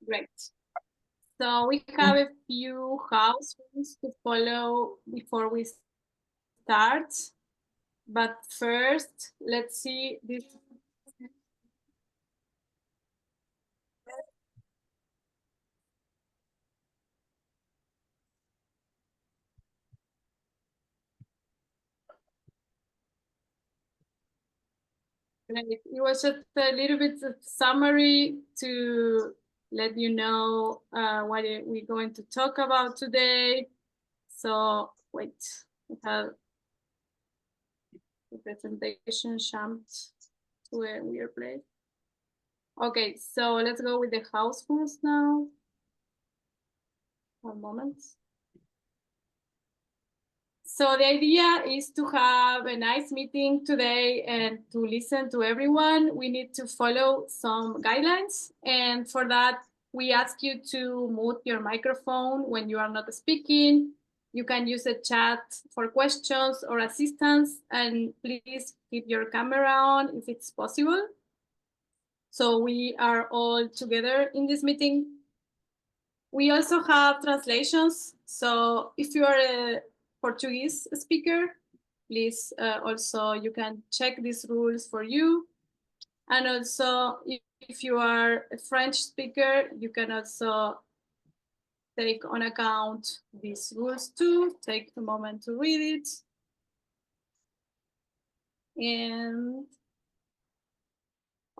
Great. So we have a few house rules to follow before we start. But first, let's see this. It was just a little bit of summary to let you know what we're going to talk about today. So wait, we have the presentation jumped to a weird place. Okay, so let's go with the house rules now. One moment. So the idea is to have a nice meeting today and to listen to everyone. We need to follow some guidelines. And for that, we ask you to mute your microphone when you are not speaking. You can use a chat for questions or assistance. And please keep your camera on if it's possible. So we are all together in this meeting. We also have translations. So if you are a Portuguese speaker, please also you can check these rules for you. And also if you are a French speaker, you can also take on account these rules too. Take a moment to read it. And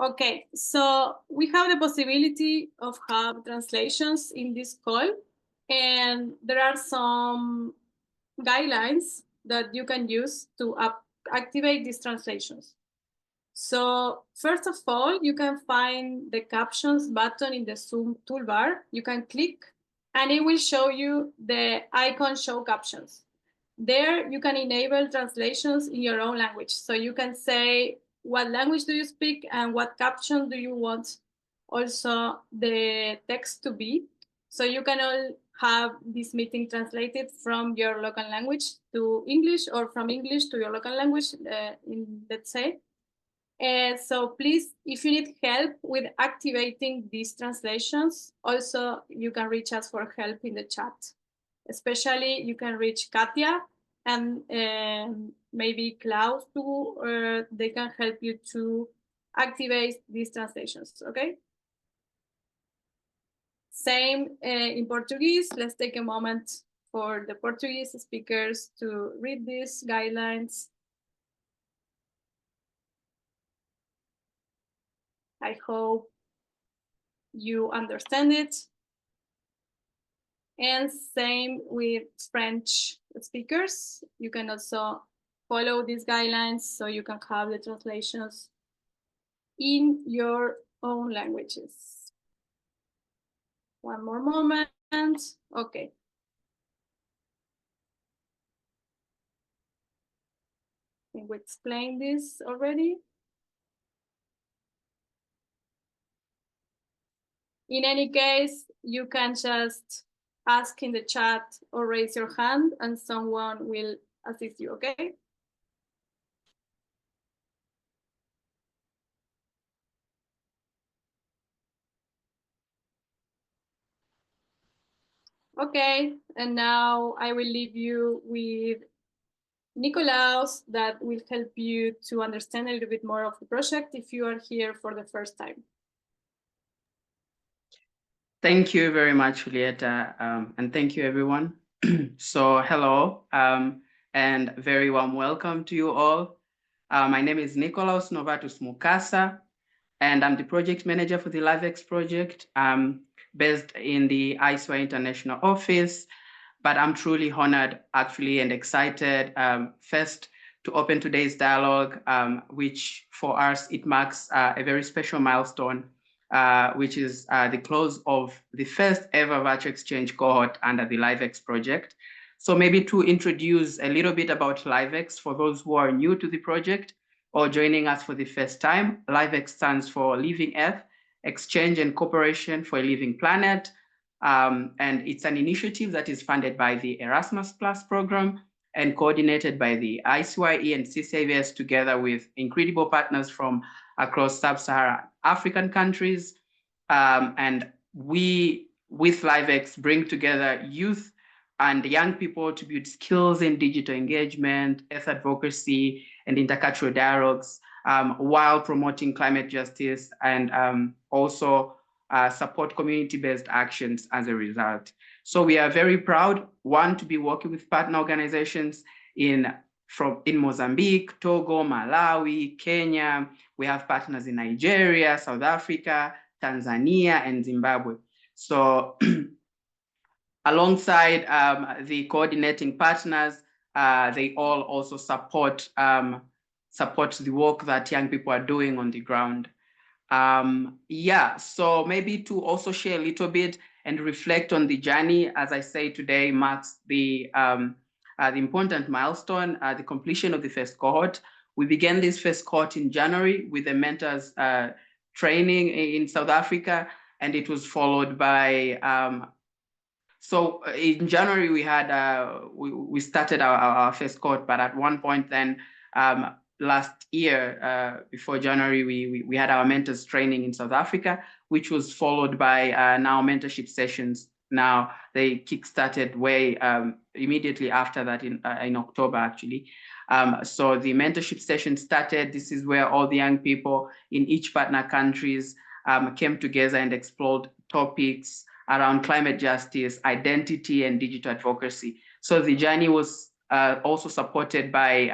okay, so we have the possibility of have translations in this call, and there are some guidelines that you can use to activate these translations. So first of all, you can find the captions button in the Zoom toolbar. You can click and it will show you the icon show captions. There you can enable translations in your own language. So you can say what language do you speak and what caption do you want also the text to be. So you can all have this meeting translated from your local language to English or from English to your local language, let's say. So please, if you need help with activating these translations, also you can reach us for help in the chat. Especially you can reach Katia and maybe Klaus too, they can help you to activate these translations, okay? Same in Portuguese. Let's take a moment for the Portuguese speakers to read these guidelines. I hope you understand it. And same with French speakers. You can also follow these guidelines so you can have the translations in your own languages. One more moment. Okay. I think we explained this already. In any case, you can just ask in the chat or raise your hand and someone will assist you, okay? Okay, and now I will leave you with Nikolaus that will help you to understand a little bit more of the project if you are here for the first time. Thank you very much, Julieta, and thank you, everyone. So hello, and very warm welcome to you all. My name is Nikolaus Novatus Mukasa, and I'm the project manager for the LiveX project, based in the ICY International Office. But I'm truly honored, actually, and excited, first, to open today's dialogue, which for us, it marks a very special milestone, which is the close of the first ever virtual exchange cohort under the LiveX project. So maybe to introduce a little bit about LiveX for those who are new to the project or joining us for the first time, LiveX stands for Living Earth, Exchange and Cooperation for a Living Planet. And it's an initiative that is funded by the Erasmus Plus program and coordinated by the ICYE and CCAVS together with incredible partners from across sub-Saharan African countries. And we with LiveX bring together youth and young people to build skills in digital engagement, health advocacy, and intercultural dialogues, while promoting climate justice and also support community-based actions as a result. So we are very proud, one, to be working with partner organizations in Mozambique, Togo, Malawi, Kenya. We have partners in Nigeria, South Africa, Tanzania, and Zimbabwe. So alongside the coordinating partners, they all also support the work that young people are doing on the ground. Yeah, so maybe to also share a little bit and reflect on the journey, as I say, today marks the important milestone, the completion of the first cohort. We began this first cohort in January with the mentors training in South Africa, and it was followed by so in January we had we started our first cohort, but at one point then last year before January we had our mentors training in South Africa, which was followed by now mentorship sessions. Now they kickstarted way immediately after that in October actually. So the mentorship session started. This is where all the young people in each partner countries came together and explored topics around climate justice, identity, and digital advocacy. So the journey was also supported by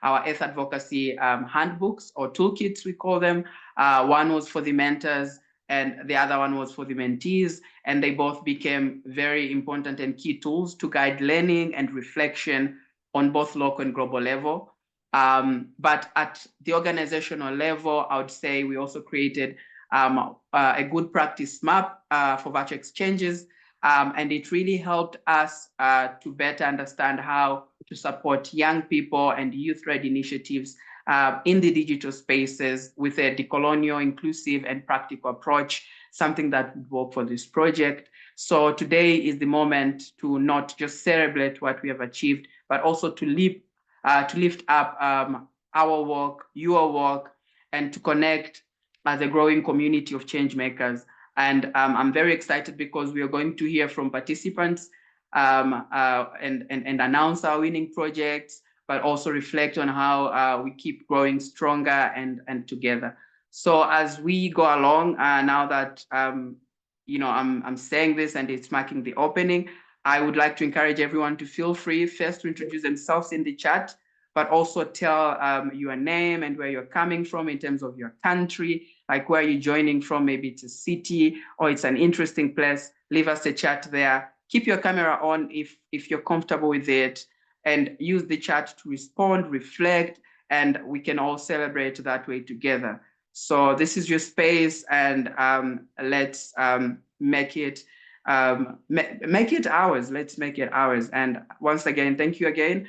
our health advocacy handbooks or toolkits, we call them. One was for the mentors and the other one was for the mentees, and they both became very important and key tools to guide learning and reflection on both local and global level. But at the organizational level, I would say we also created a good practice map for virtual exchanges, and it really helped us to better understand how to support young people and youth-led initiatives in the digital spaces with a decolonial, inclusive, and practical approach, something that would work for this project. So today is the moment to not just celebrate what we have achieved, but also to lift up our work, your work, and to connect as a growing community of change makers. And I'm very excited because we are going to hear from participants and announce our winning projects, but also reflect on how we keep growing stronger and together. So as we go along, now that you know I'm saying this and it's marking the opening, I would like to encourage everyone to feel free first to introduce themselves in the chat, but also tell your name and where you're coming from in terms of your country, like where you're joining from. Maybe it's a city or it's an interesting place. Leave us a chat there. Keep your camera on if you're comfortable with it, and use the chat to respond, reflect, and we can all celebrate that way together. So this is your space, and let's make it ours. Let's make it ours. And once again, thank you again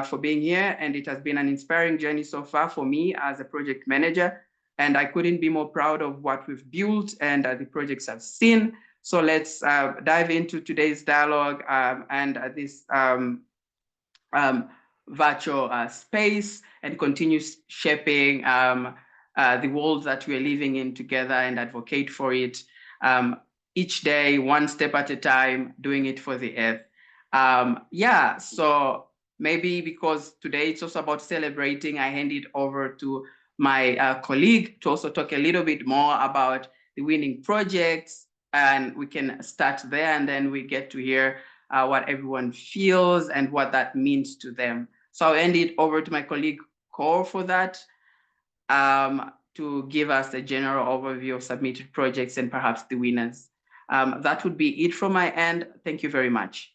for being here. And it has been an inspiring journey so far for me as a project manager. And I couldn't be more proud of what we've built and the projects I've seen. So let's dive into today's dialogue and this virtual space, and continue shaping the world that we're living in together and advocate for it each day, one step at a time, doing it for the earth. Yeah, so maybe because today it's also about celebrating, I hand it over to my colleague to also talk a little bit more about the winning projects, and we can start there, and then we get to hear what everyone feels and what that means to them. So I'll hand it over to my colleague Cole for that, to give us a general overview of submitted projects and perhaps the winners. That would be it from my end. Thank you very much.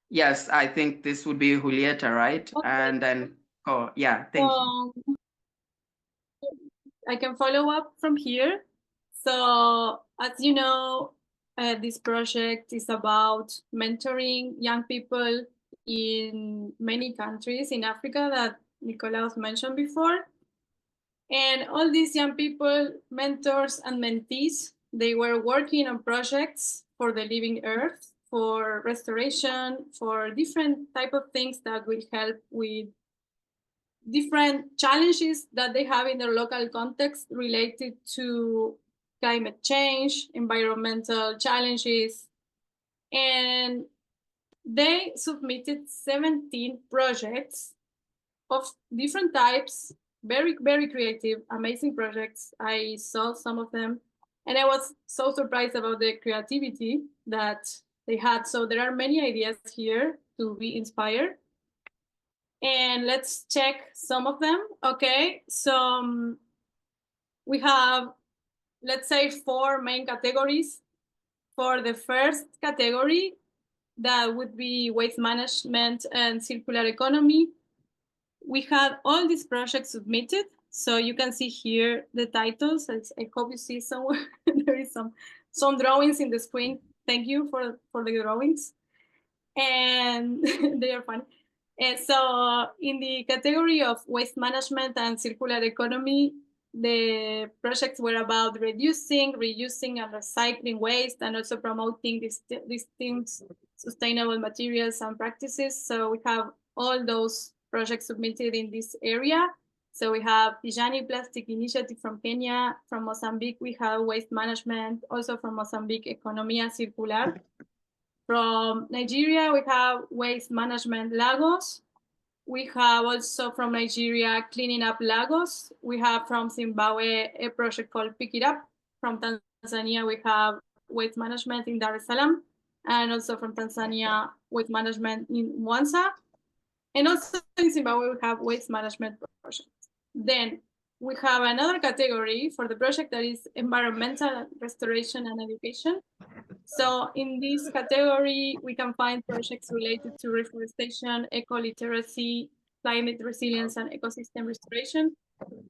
Yes, I think this would be Julieta, right? Okay. And then, oh, yeah, thank you. I can follow up from here. So, as you know, this project is about mentoring young people in many countries in Africa that Nicolaus mentioned before. And all these young people, mentors and mentees, they were working on projects for the living earth for restoration, for different type of things that will help with different challenges that they have in their local context related to climate change, environmental challenges, and they submitted 17 projects of different types, very, very creative, amazing projects. I saw some of them, and I was so surprised about the creativity that they had. So there are many ideas here to be inspired. And let's check some of them. Okay, so we have, let's say, 4 main categories. For the first category, that would be waste management and circular economy. We had all these projects submitted. So you can see here the titles. I hope you see somewhere. There is some drawings in the screen. Thank you for the drawings. And they are fun. And so in the category of waste management and circular economy, the projects were about reducing, reusing, and recycling waste, and also promoting distinct sustainable materials and practices. So we have all those projects submitted in this area. So we have Tijani Plastic Initiative from Kenya. From Mozambique, we have waste management. Also from Mozambique, Economía Circular. From Nigeria, we have Waste Management Lagos. We have also from Nigeria, Cleaning Up Lagos. We have from Zimbabwe a project called Pick It Up. From Tanzania, we have Waste Management in Dar es Salaam. And also from Tanzania, Waste Management in Mwanza. And also in Zimbabwe, we have Waste Management projects. Then we have another category for the project that is environmental restoration and education. So in this category, we can find projects related to reforestation, eco-literacy, climate resilience, and ecosystem restoration.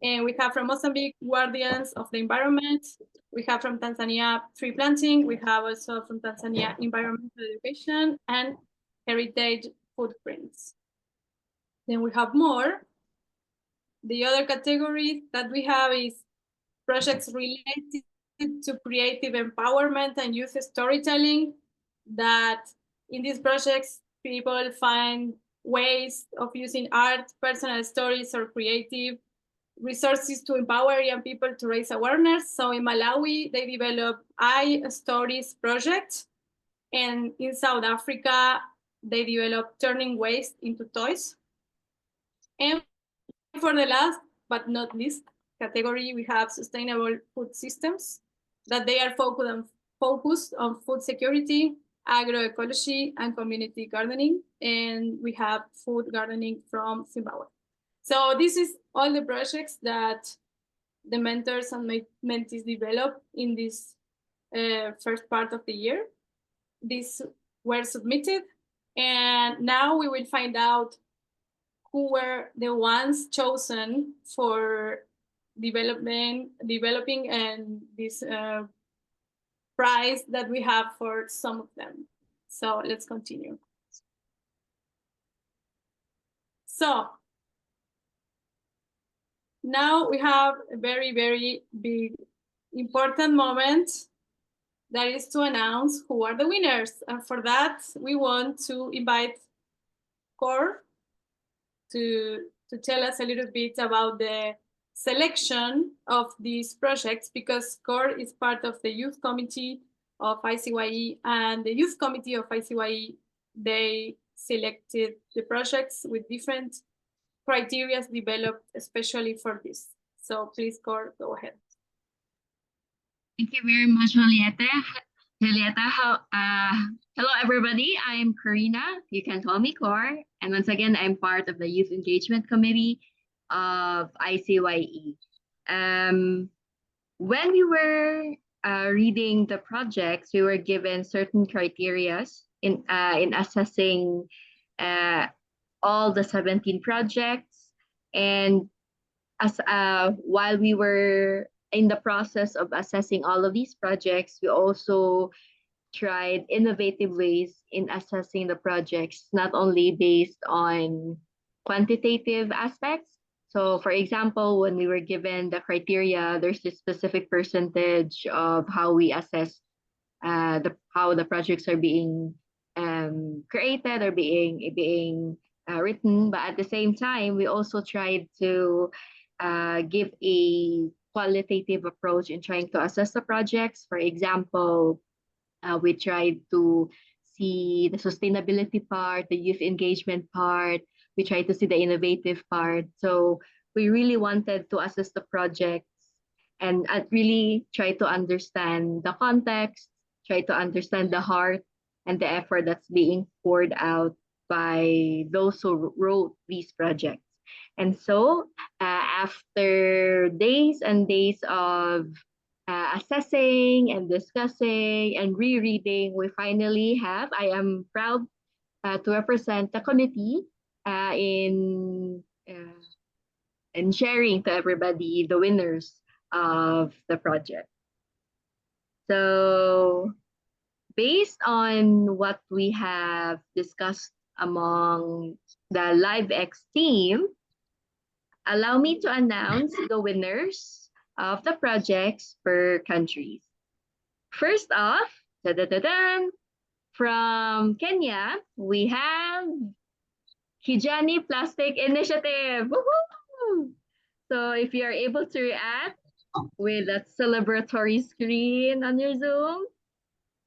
And we have from Mozambique, Guardians of the Environment. We have from Tanzania, tree planting. We have also from Tanzania, environmental education and heritage footprints. Then we have more. The other category that we have is projects related to creative empowerment and youth storytelling, that in these projects, people find ways of using art, personal stories, or creative resources to empower young people to raise awareness. So in Malawi, they developed I Stories project. And in South Africa, they developed Turning Waste into Toys. And for the last but not least category, we have sustainable food systems, that they are focused on food security, agroecology, and community gardening. And we have food gardening from Zimbabwe. So this is all the projects that the mentors and mentees developed in this first part of the year. These were submitted, and now we will find out who were the ones chosen for developing and this prize that we have for some of them. So let's continue. So now we have a very, very big, important moment, that is to announce who are the winners. And for that, we want to invite Cor to tell us a little bit about the selection of these projects, because Cor is part of the youth committee of ICYE, and the youth committee of ICYE, they selected the projects with different criteria developed especially for this. So please, Cor, go ahead. Thank you very much, Julieta. Hello, everybody. I'm Karina. You can call me Cor. And once again, I'm part of the Youth Engagement Committee of ICYE. When we were reading the projects, we were given certain criteria in assessing all the 17 projects. And as while we were in the process of assessing all of these projects, we also tried innovative ways in assessing the projects, not only based on quantitative aspects. So for example, when we were given the criteria, there's a specific percentage of how we assess how the projects are being created or being written, but at the same time, we also tried to give a qualitative approach in trying to assess the projects. For example, we tried to see the sustainability part, the youth engagement part. We tried to see the innovative part. So we really wanted to assess the projects and really try to understand the context, try to understand the heart and the effort that's being poured out by those who wrote these projects. And so, after days and days of assessing and discussing and rereading, we finally have. I am proud to represent the committee in sharing to everybody the winners of the project. So, based on what we have discussed among the LiveX team, allow me to announce the winners of the projects per countries. First off, from Kenya, we have Kijani Plastic Initiative. Woohoo! So if you are able to react with a celebratory screen on your Zoom,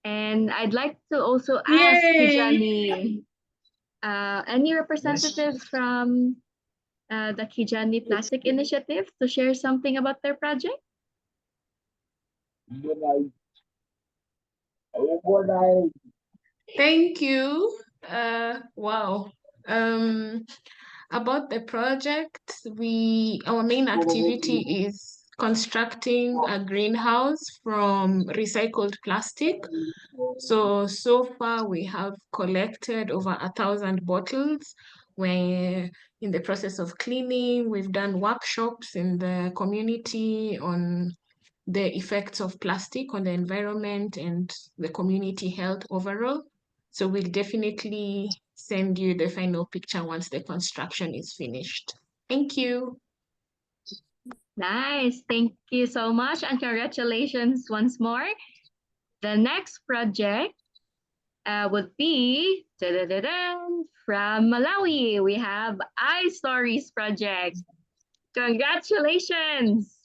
and I'd like to also ask Kijani, any representatives from the Kijani Plastic Initiative to share something about their project? Thank you. Wow. About the project, our main activity is constructing a greenhouse from recycled plastic. So far we have collected over 1,000 bottles. We're in the process of cleaning. We've done workshops in the community on the effects of plastic on the environment and the community health overall. So we'll definitely send you the final picture once the construction is finished. Thank you. Nice. Thank you so much and congratulations once more. The next project would be from Malawi. We have iStories project. Congratulations.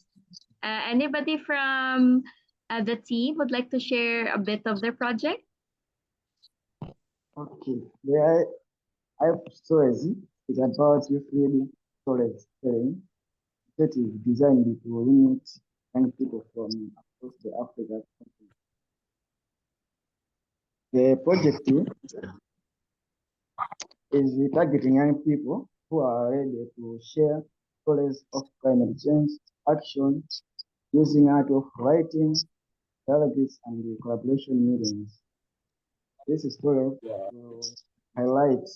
Anybody from the team would like to share a bit of their project? Okay, the iStories is about youth-ready storytelling that is designed to limit young people from across the Africa continent. The project is targeting young people who are ready to share stories of climate change action using art of writing, dialogues, and the collaboration mediums. This story will highlight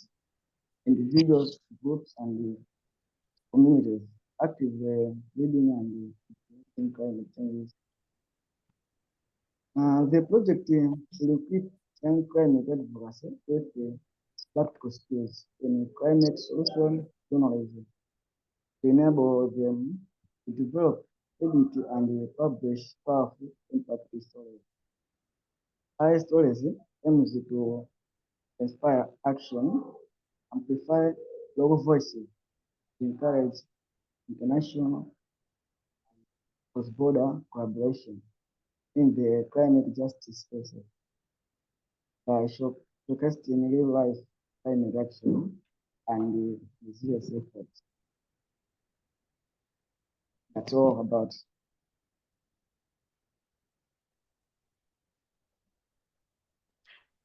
individuals, groups, and communities active reading and in climate change. The project will equip young climate advocacy with practical skills in climate solution journalism to enable them to develop, edit, and publish powerful impact stories. iStories aims to inspire action, amplify local voices, encourage international cross-border collaboration in the climate justice spaces by showcasing real-life climate action and resilience efforts. That's all about.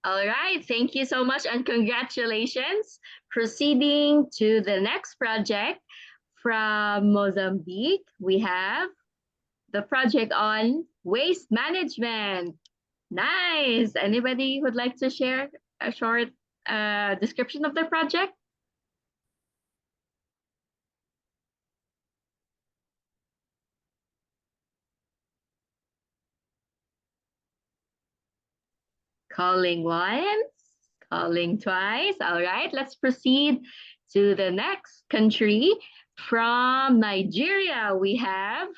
All right, thank you so much and congratulations. Proceeding to the next project from Mozambique, we have the project on waste management. Nice. Anybody would like to share a short description of the project? Calling once, calling twice. All right, let's proceed to the next country. From Nigeria, we have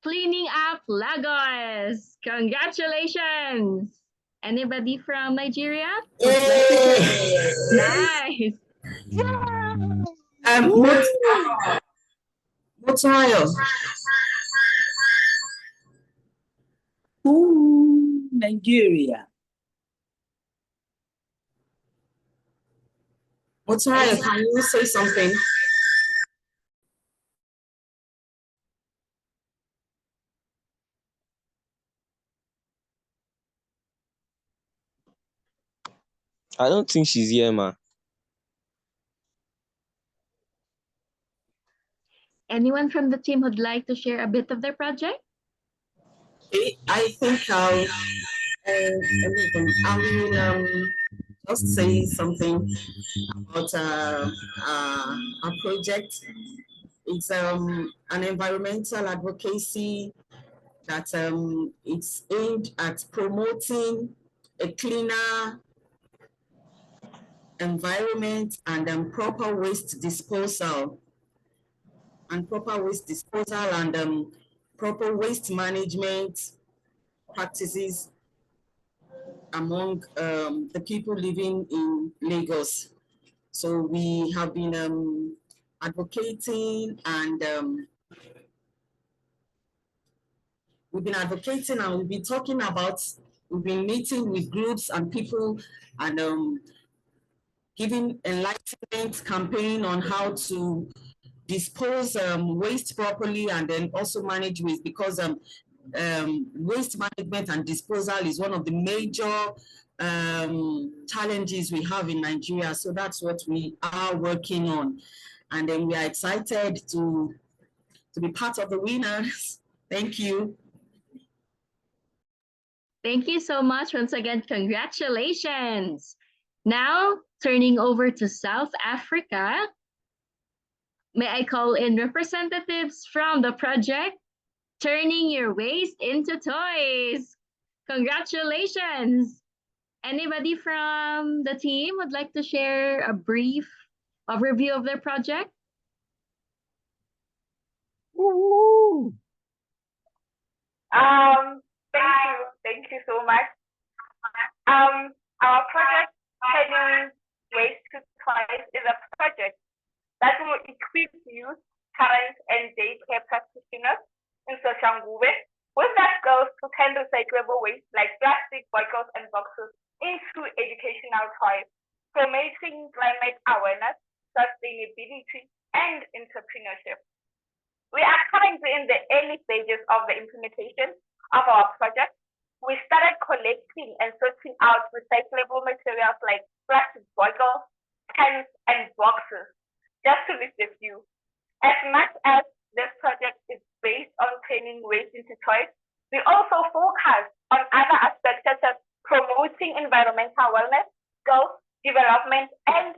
Cleaning Up Lagos. Congratulations. Anybody from Nigeria? Would like to share? Nice. Motayo. Ooh, Nigeria. Motayo, can you say something? I don't think she's here, ma. Anyone from the team would like to share a bit of their project? I think I'll just say something about our project. It's an environmental advocacy that it's aimed at promoting a cleaner environment and proper waste disposal and proper waste management practices among the people living in Lagos. So we have been advocating and we've been talking about, we've been meeting with groups and people and giving enlightenment campaign on how to dispose waste properly and then also manage waste, because waste management and disposal is one of the major challenges we have in Nigeria. So that's what we are working on. And then we are excited to be part of the winners. Thank you. Thank you so much. Once again, congratulations. Now, turning over to South Africa, may I call in representatives from the project, Turning Your Waste into Toys. Congratulations. Anybody from the team would like to share a brief overview of their project? Woo! Thank you so much. Our project, Turning Waste to Toys, is a project that will equip youth, parents, and daycare practitioners in Soshanguve with the skills to turn recyclable waste like plastic, bottles, and boxes into educational toys, promoting climate awareness, sustainability, and entrepreneurship. We are currently in the early stages of the implementation of our project. We started collecting and sorting out recyclable materials like plastic bottles, cans, and boxes, just to list a few. As much as this project is based on turning waste into toys, we also focus on other aspects such as promoting environmental wellness, skills development, and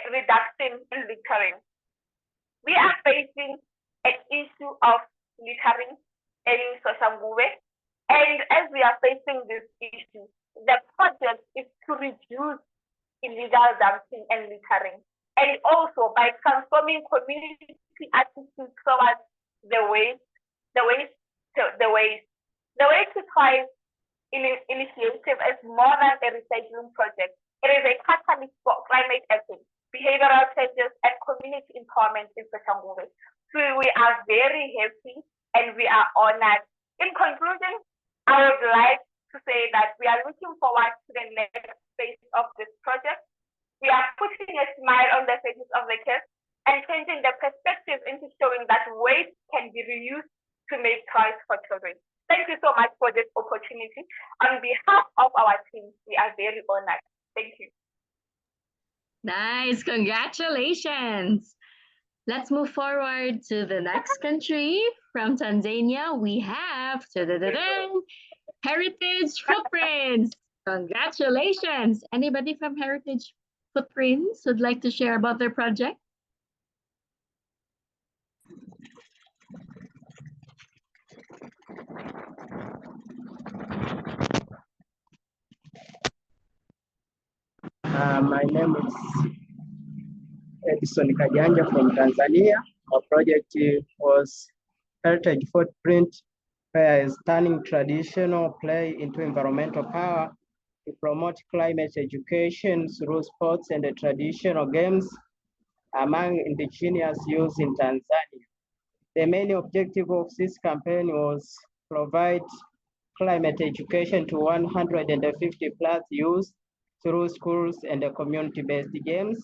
reduction in littering. We are facing an issue of littering in Soshanguve, and as we are facing this issue, the project is to reduce illegal dumping and littering, and also by transforming community attitudes towards the waste to toys initiative is more than a recycling project. It is a catalyst for climate action, behavioral changes, and community empowerment in Soshanguve. So we are very happy and we are honored. In conclusion, I would like to say that we are looking forward to the next phase of this project. We are putting a smile on the faces of the kids and changing the perspective into showing that waste can be reused to make toys for children. Thank you so much for this opportunity. On behalf of our team, we are very honored. Thank you. Nice, congratulations. Let's move forward to the next country. From Tanzania, we have Heritage Footprints. Congratulations. Anybody from Heritage Footprints would like to share about their project? My name is Edison Kajanja from Tanzania. Our project was Heritage Footprint, where is turning traditional play into environmental power to promote climate education through sports and traditional games among indigenous youth in Tanzania. The main objective of this campaign was provide climate education to 150 plus youth through schools and community-based games.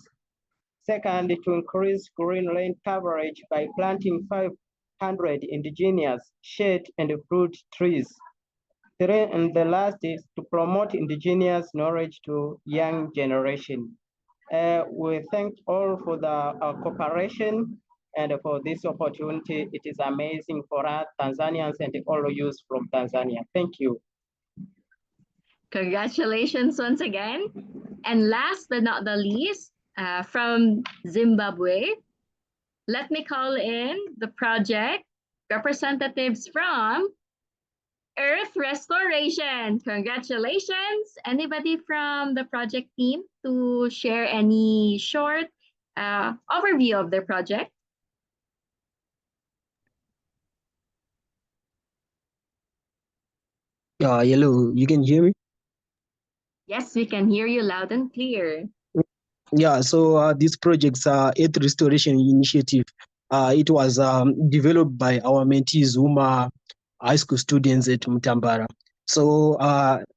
Second, to increase green land coverage by planting 500 indigenous shade and fruit trees. Three, and the last is to promote indigenous knowledge to young generation. We thank all for the cooperation and for this opportunity. It is amazing for us Tanzanians and all youth from Tanzania. Thank you. Congratulations once again. And last but not the least, from Zimbabwe, let me call in the project representatives from Earth Restoration. Congratulations. Anybody from the project team to share any short overview of their project? Hello, you can hear me? Yes, we can hear you loud and clear. Yeah, so this project's Earth Restoration Initiative, it was developed by our mentees whom are high school students at Mtambara. So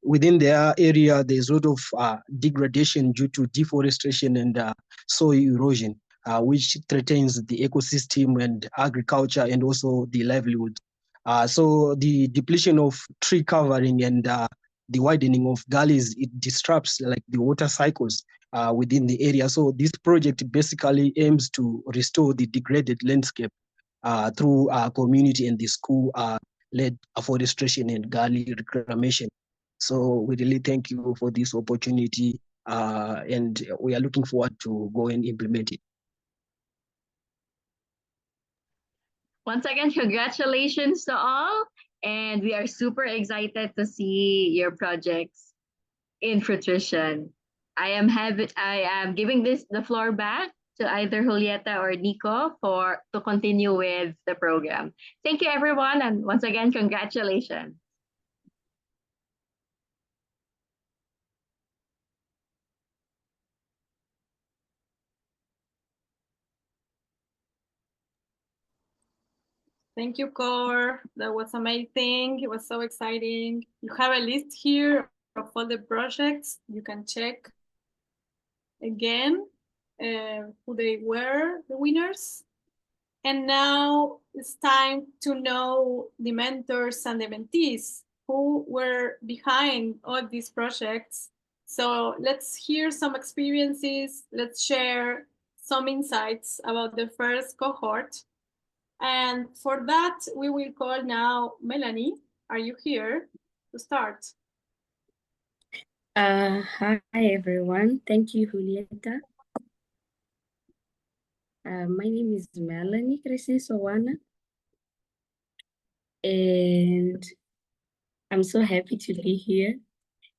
within their area, there's a lot of degradation due to deforestation and soil erosion, which threatens the ecosystem and agriculture and also the livelihood. So the depletion of tree covering and the widening of gullies, it disrupts like the water cycles within the area. So this project basically aims to restore the degraded landscape through community and the school-led afforestation and gully reclamation. So we really thank you for this opportunity and we are looking forward to go and implement it. Once again, congratulations to all. And we are super excited to see your projects in fruition. I am giving the floor back to either Julieta or Nico to continue with the program. Thank you, everyone, and once again, congratulations. Thank you, Core. That was amazing. It was so exciting. You have a list here of all the projects. You can check again who they were, the winners. And now it's time to know the mentors and the mentees who were behind all these projects. So let's hear some experiences. Let's share some insights about the first cohort. And for that, we will call now Melanie. Are you here to start? Hi, everyone. Thank you, Julieta. My name is Melanie Crescent Sowana, and I'm so happy to be here.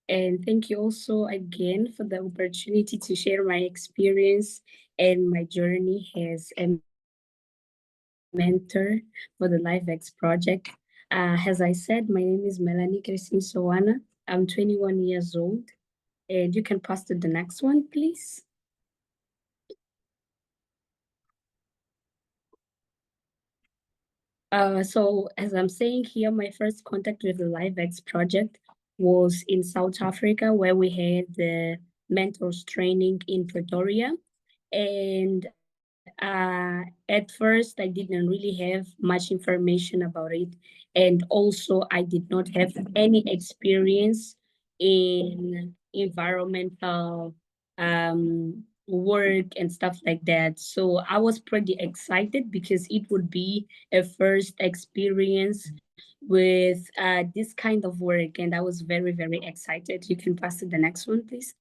And thank you also again for the opportunity to share my experience and my journey as a mentor for the LiveX project. As I said, my name is Melanie Crescent Sowana. I'm 21 years old. And you can pass to the next one, please. So as I'm saying here, my first contact with the LiveX project was in South Africa, where we had the mentors training in Pretoria. And at first, I didn't really have much information about it. And also, I did not have any experience in environmental work and stuff like that. So I was pretty excited because it would be a first experience with this kind of work. And I was very, very excited. You can pass to the next one, please.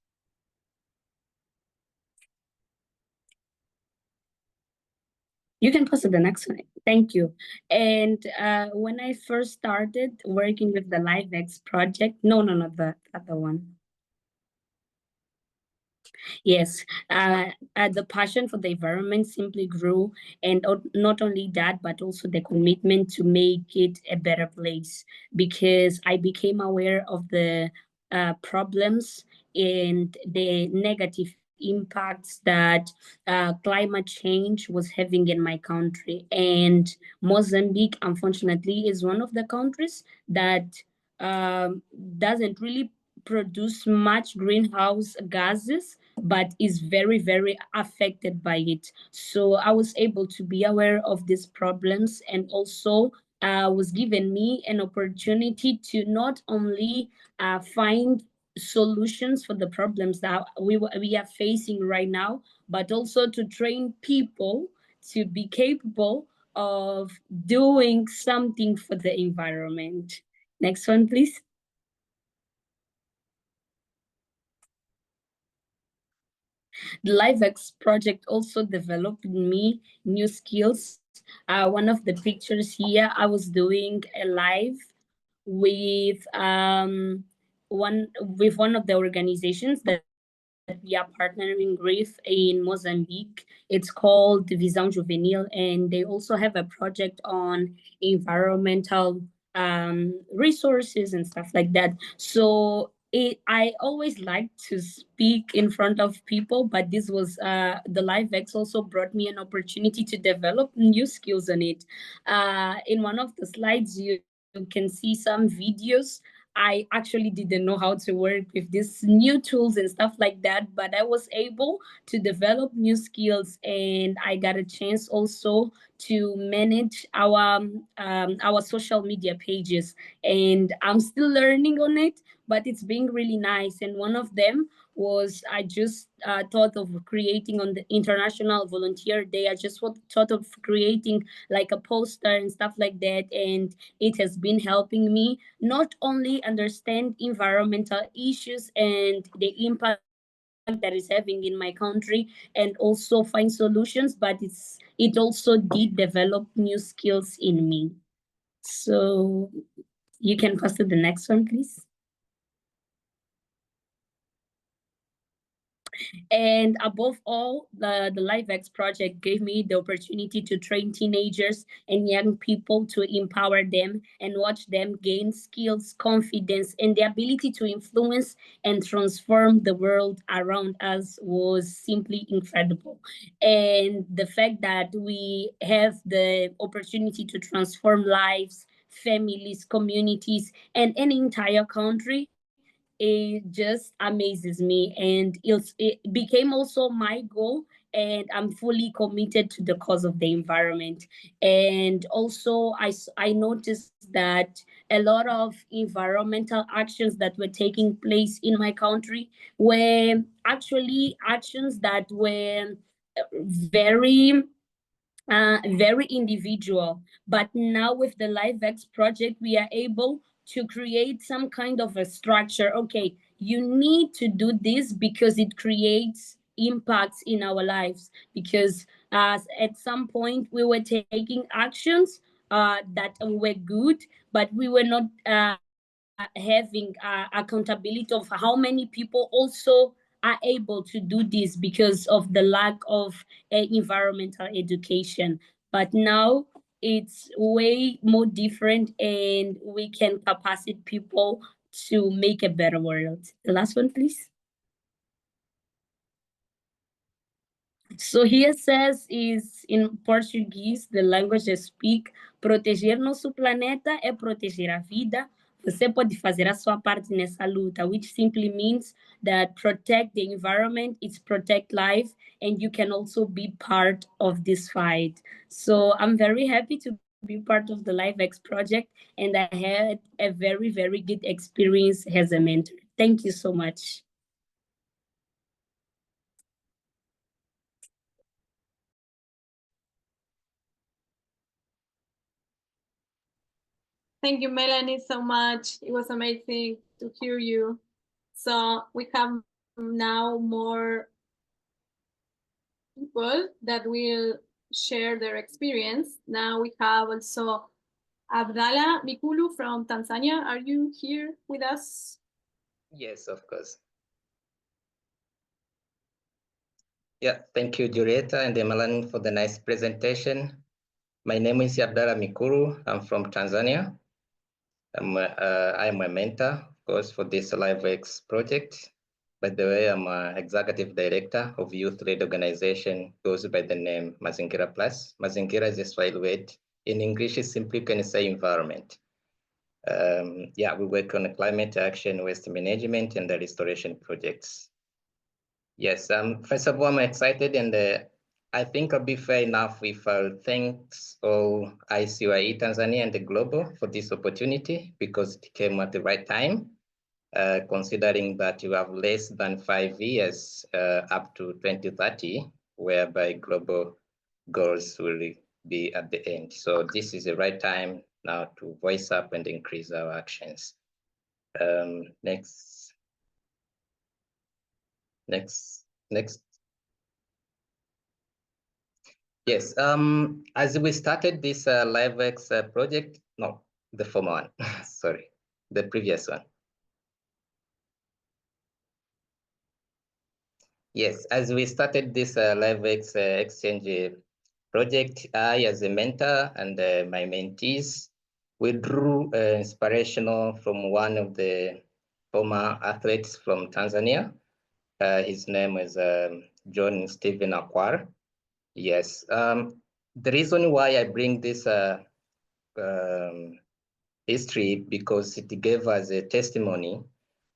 You can pass to the next one. Thank you. And when I first started working with the LiveX project, no, the other one. Yes, the passion for the environment simply grew, and not only that, but also the commitment to make it a better place, because I became aware of the problems and the negative impacts that climate change was having in my country. And Mozambique, unfortunately, is one of the countries that doesn't really produce much greenhouse gases, but is very, very affected by it. So I was able to be aware of these problems, and also was given me an opportunity to not only find solutions for the problems that we are facing right now, but also to train people to be capable of doing something for the environment. Next one, please. The LiveX project also developed in me new skills. One of the pictures here, I was doing a live with one of the organizations that we are partnering with in Mozambique. It's called Visão Juvenil, and they also have a project on environmental resources and stuff like that. So I always like to speak in front of people, but this was the LiveX also brought me an opportunity to develop new skills on it. In one of the slides, you can see some videos. I actually didn't know how to work with these new tools and stuff like that, but I was able to develop new skills, and I got a chance also to manage our social media pages. And I'm still learning on it, but it's being really nice. And one of them was I just thought of creating on the International Volunteer Day. I just thought of creating like a poster and stuff like that, and it has been helping me not only understand environmental issues and the impact that is having in my country, and also find solutions, but it also did develop new skills in me. So you can pass to the next one, please. And above all, the LiveX project gave me the opportunity to train teenagers and young people, to empower them and watch them gain skills, confidence, and the ability to influence and transform the world around us was simply incredible. And the fact that we have the opportunity to transform lives, families, communities, and an entire country, it just amazes me, and it became also my goal, and I'm fully committed to the cause of the environment. And also I noticed that a lot of environmental actions that were taking place in my country were actually actions that were very very individual. But now with the LiveX project, we are able to create some kind of a structure. Okay, you need to do this because it creates impacts in our lives. Because at some point we were taking actions that were good, but we were not having accountability of how many people also are able to do this because of the lack of environmental education. But now it's way more different, and we can capacitate people to make a better world. The last one, please. So here says is in Portuguese, the language I speak, proteger nosso planeta é proteger a vida. Você pode fazer a sua parte nessa luta, which simply means that protect the environment, it's protect life, and you can also be part of this fight. So I'm very happy to be part of the LiveX project, and I had a very, very good experience as a mentor. Thank you so much. Thank you, Melanie, so much. It was amazing to hear you. So we have now more people that will share their experience. Now we have also Abdallah Mikulu from Tanzania. Are you here with us? Yes, of course. Yeah, thank you, Julieta and Melanie, for the nice presentation. My name is Abdallah Mikuru. I'm from Tanzania. I'm a mentor course, for this LiveX project. By the way, I'm an executive director of youth-led organization, goes by the name Mazingira Plus. Mazingira is a Swahili word. In English, it simply can say environment. Yeah, we work on climate action, waste management, and the restoration projects. Yes, first of all, I'm excited, and I think I'll be fair enough if I'll thank all ICYE Tanzania and the Global for this opportunity, because it came at the right time, considering that you have less than 5 years up to 2030, whereby global goals will be at the end. So this is the right time now to voice up and increase our actions. Next. Yes, as we started this LiveX project, no, the former one, sorry, the previous one. Yes, as we started this LiveX exchange project, I as a mentor and my mentees, we drew inspirational from one of the former athletes from Tanzania. His name is John Stephen Akwar. Yes, the reason why I bring this history, because it gave us a testimony.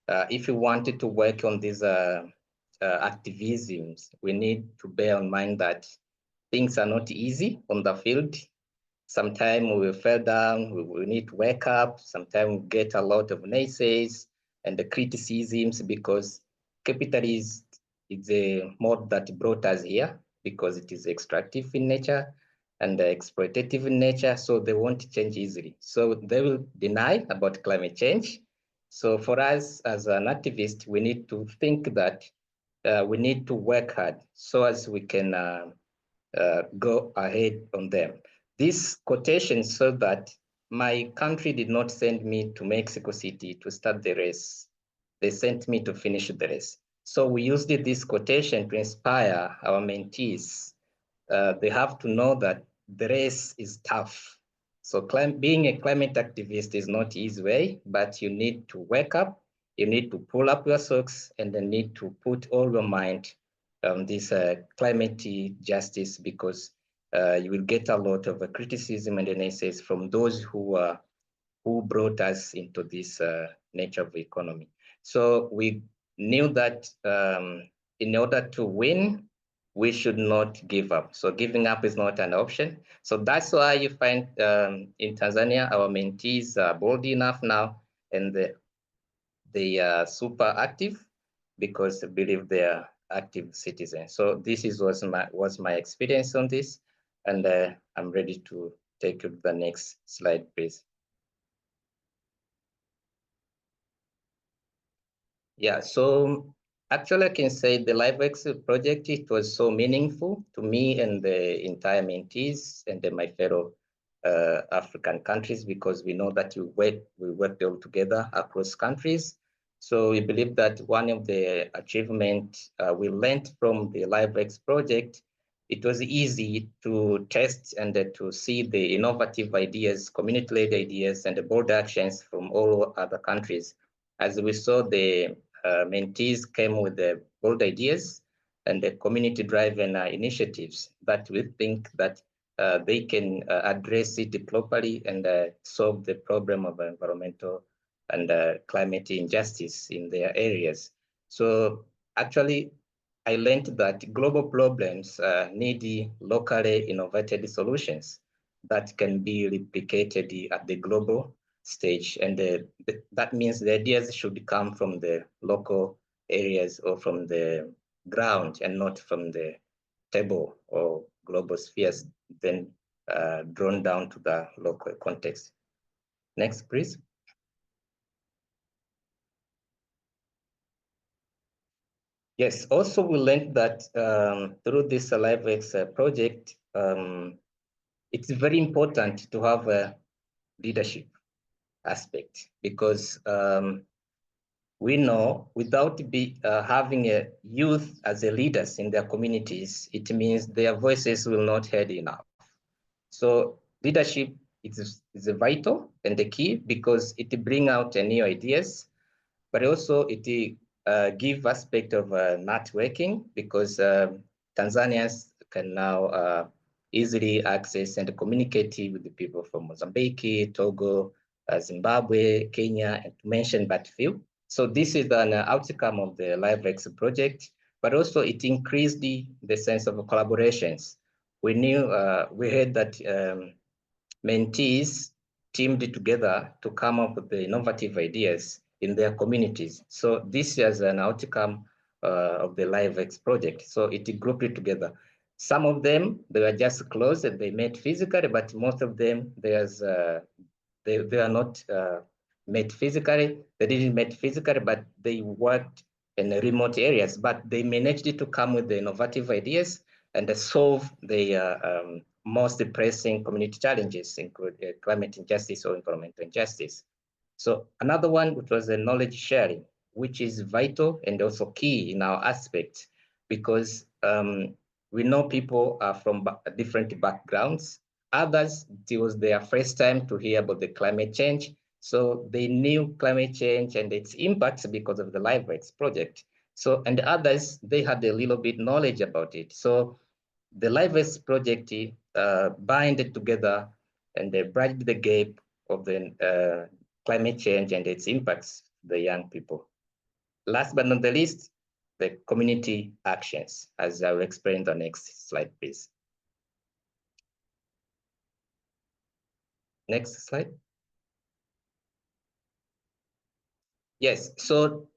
If you wanted to work on these activisms, we need to bear in mind that things are not easy on the field. Sometimes we fell down, we need to wake up. Sometimes we get a lot of naysays and the criticisms, because capitalism is a mode that brought us here, because it is extractive in nature and exploitative in nature, so they won't change easily. So they will deny about climate change. So for us as an activist, we need to think that we need to work hard so as we can go ahead on them. This quotation said that my country did not send me to Mexico City to start the race. They sent me to finish the race. So we used this quotation to inspire our mentees. They have to know that the race is tough. So being a climate activist is not easy way, but you need to wake up, you need to pull up your socks, and then need to put all your mind on this climate justice, because you will get a lot of criticism and essays from those who brought us into this nature of economy. So we knew that in order to win, we should not give up. So giving up is not an option. So that's why you find in Tanzania, our mentees are bold enough now, and they are super active, because they believe they are active citizens. So this was my experience on this, and I'm ready to take you to the next slide, please. Yeah, so actually I can say the LiveX project, it was so meaningful to me and the entire mentees and my fellow African countries, because we know that we worked all together across countries. So we believe that one of the achievements we learned from the LiveX project, it was easy to test and to see the innovative ideas, community-led ideas, and the bold actions from all other countries. As we saw, the mentees came with the bold ideas and the community-driven initiatives that we think that they can address it properly and solve the problem of environmental and climate injustice in their areas. So actually, I learned that global problems need locally innovated solutions that can be replicated at the global stage. And that means the ideas should come from the local areas or from the ground and not from the table or global spheres, then drawn down to the local context. Next, please. Yes, also we learned that through this LiveX project, it's very important to have a leadership aspect, because we know without having a youth as a leaders in their communities, it means their voices will not heard enough. So leadership is vital and the key, because it brings out new ideas but also it give aspect of networking, because Tanzanians can now easily access and communicate with the people from Mozambique, Togo, Zimbabwe, Kenya, and to mention but few. So this is an outcome of the LiveX project, but also it increased the sense of collaborations. We knew, we heard that mentees teamed together to come up with the innovative ideas in their communities. So this is an outcome of the LiveX project. So it grouped it together. Some of them, they were just close and they met physically, but most of them, they are not met physically. They didn't meet physically, but they worked in the remote areas, but they managed to come with the innovative ideas and solve the most pressing community challenges, including climate injustice or environmental injustice. So another one, which was the knowledge sharing, which is vital and also key in our aspect, because we know people are from different backgrounds. Others, it was their first time to hear about the climate change. So they knew climate change and its impacts because of the LiveX project. So, and others, they had a little bit knowledge about it. So the LiveX project binded together and they bridged the gap of the climate change and its impacts to the young people. Last but not the least, the community actions, as I will explain the next slide, please. Next slide. Yes, so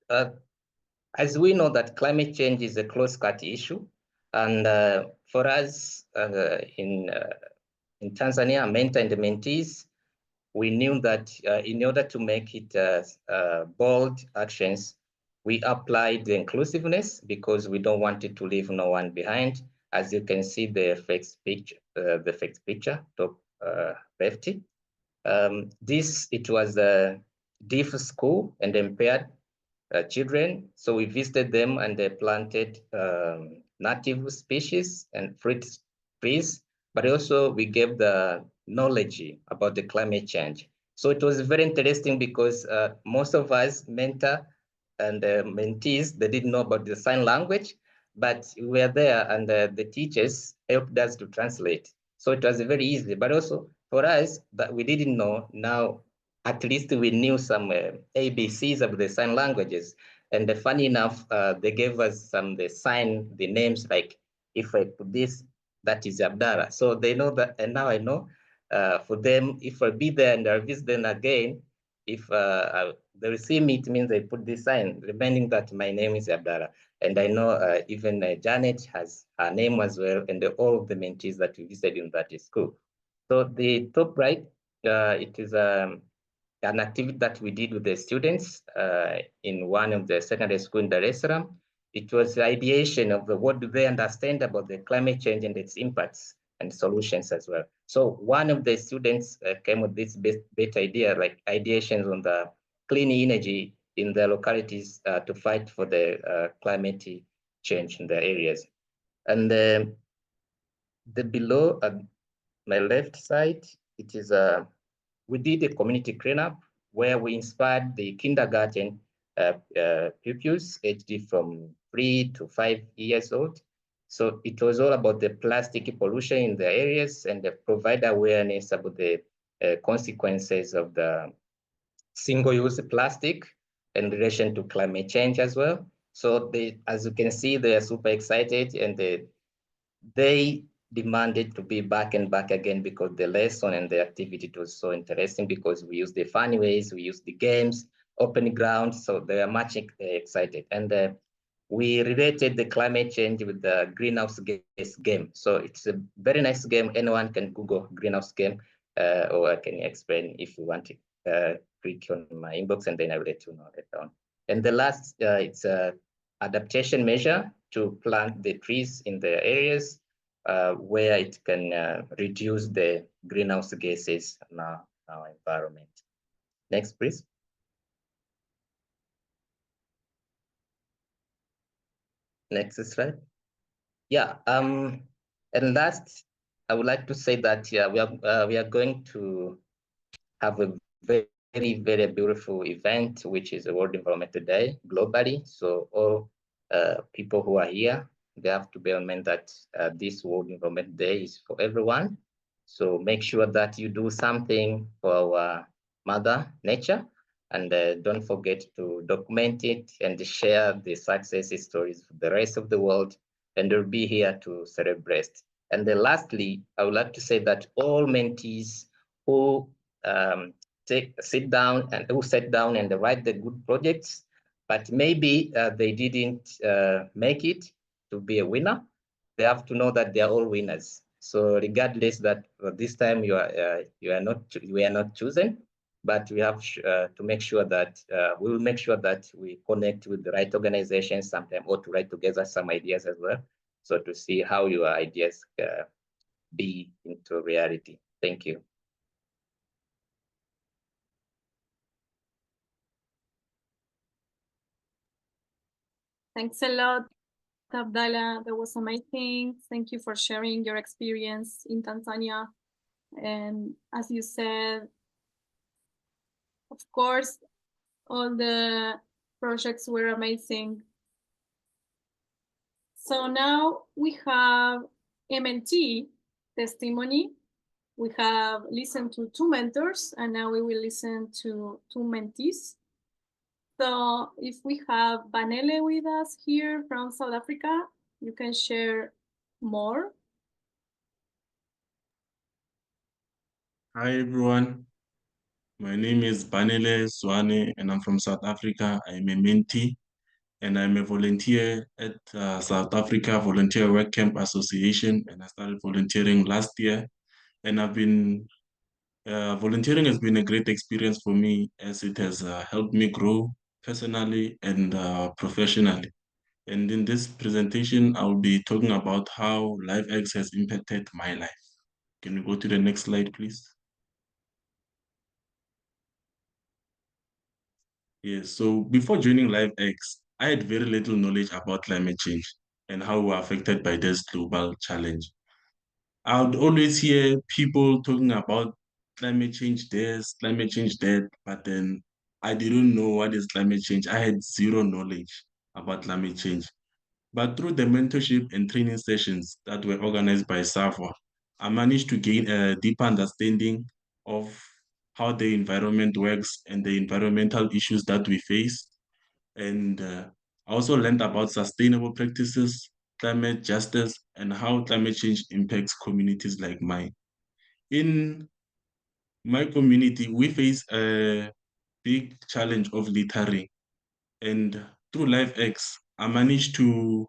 as we know that climate change is a close-cut issue, and for us in Tanzania, mentor and mentees, we knew that in order to make it bold actions, we applied the inclusiveness because we don't want it to leave no one behind. As you can see, the first picture, top left. It was a deaf school and impaired children. So we visited them and they planted native species and fruit trees, but also we gave the knowledge about the climate change. So it was very interesting because most of us mentor and mentees, they didn't know about the sign language, but we were there and the teachers helped us to translate. So it was very easy, but also for us that we didn't know, now at least we knew some ABCs of the sign languages. And funny enough, they gave us the names, like if I put this, that is Abdallah. So they know that, and now I know for them, if I be there and I visit them again, if they will see me, it means they put this sign, reminding that my name is Abdallah. And I know even Janet has her name as well, and all of the mentees that we visited in that school. So the top right, it is an activity that we did with the students in one of the secondary school in Dar es Salaam. It was the ideation of what do they understand about the climate change and its impacts and solutions as well. So one of the students came with this better idea, like ideations on the clean energy in the localities to fight for the climate change in the areas. And the below my left side, it is we did a community cleanup where we inspired the kindergarten pupils aged from 3 to 5 years old. So it was all about the plastic pollution in the areas and provide awareness about the consequences of the single-use plastic in relation to climate change as well. So as you can see, they are super excited and they demanded to be back and back again because the lesson and the activity was so interesting because we used the funny ways, we used the games, open ground, so they are much excited. And we related the climate change with the greenhouse gas game. So it's a very nice game. Anyone can Google greenhouse game, or I can explain if you want to click on my inbox and then I will let you know later on. And the last, it's a adaptation measure to plant the trees in the areas where it can reduce the greenhouse gases in our environment. Next, please. Next slide. Yeah, and last, I would like to say that we are going to have a very very, very beautiful event, which is the World Environment Day globally. So all people who are here, they have to bear in mind that this World Environment Day is for everyone. So make sure that you do something for our mother nature, and don't forget to document it and share the success stories for the rest of the world, and we'll be here to celebrate. And then lastly, I would like to say that all mentees who sit down and write the good projects, but maybe they didn't make it to be a winner, they have to know that they are all winners. So regardless that this time we are not chosen, but we have to make sure that we will make sure that we connect with the right organizations sometime, or to write together some ideas as well, so to see how your ideas be into reality. Thank you. Thanks a lot, Abdallah. That was amazing. Thank you for sharing your experience in Tanzania. And as you said, of course, all the projects were amazing. So now we have MNT testimony. We have listened to 2 mentors, and now we will listen to 2 mentees. So if we have Vanele with us here from South Africa, you can share more. Hi everyone, my name is Banele Swane and I'm from South Africa. I'm a mentee and I'm a volunteer at South Africa Volunteer Work Camp Association, and I started volunteering last year. And I've been volunteering has been a great experience for me, as it has helped me grow personally and professionally. And in this presentation, I'll be talking about how LiveX has impacted my life. Can we go to the next slide, please? Yes, so before joining LiveX, I had very little knowledge about climate change and how we're affected by this global challenge. I would always hear people talking about climate change this, climate change that, but then I didn't know what is climate change. I had zero knowledge about climate change. But through the mentorship and training sessions that were organized by SAFWA, I managed to gain a deeper understanding of how the environment works and the environmental issues that we face. And I also learned about sustainable practices, climate justice, and how climate change impacts communities like mine. In my community, we face a big challenge of littering. And through LiveX, I managed to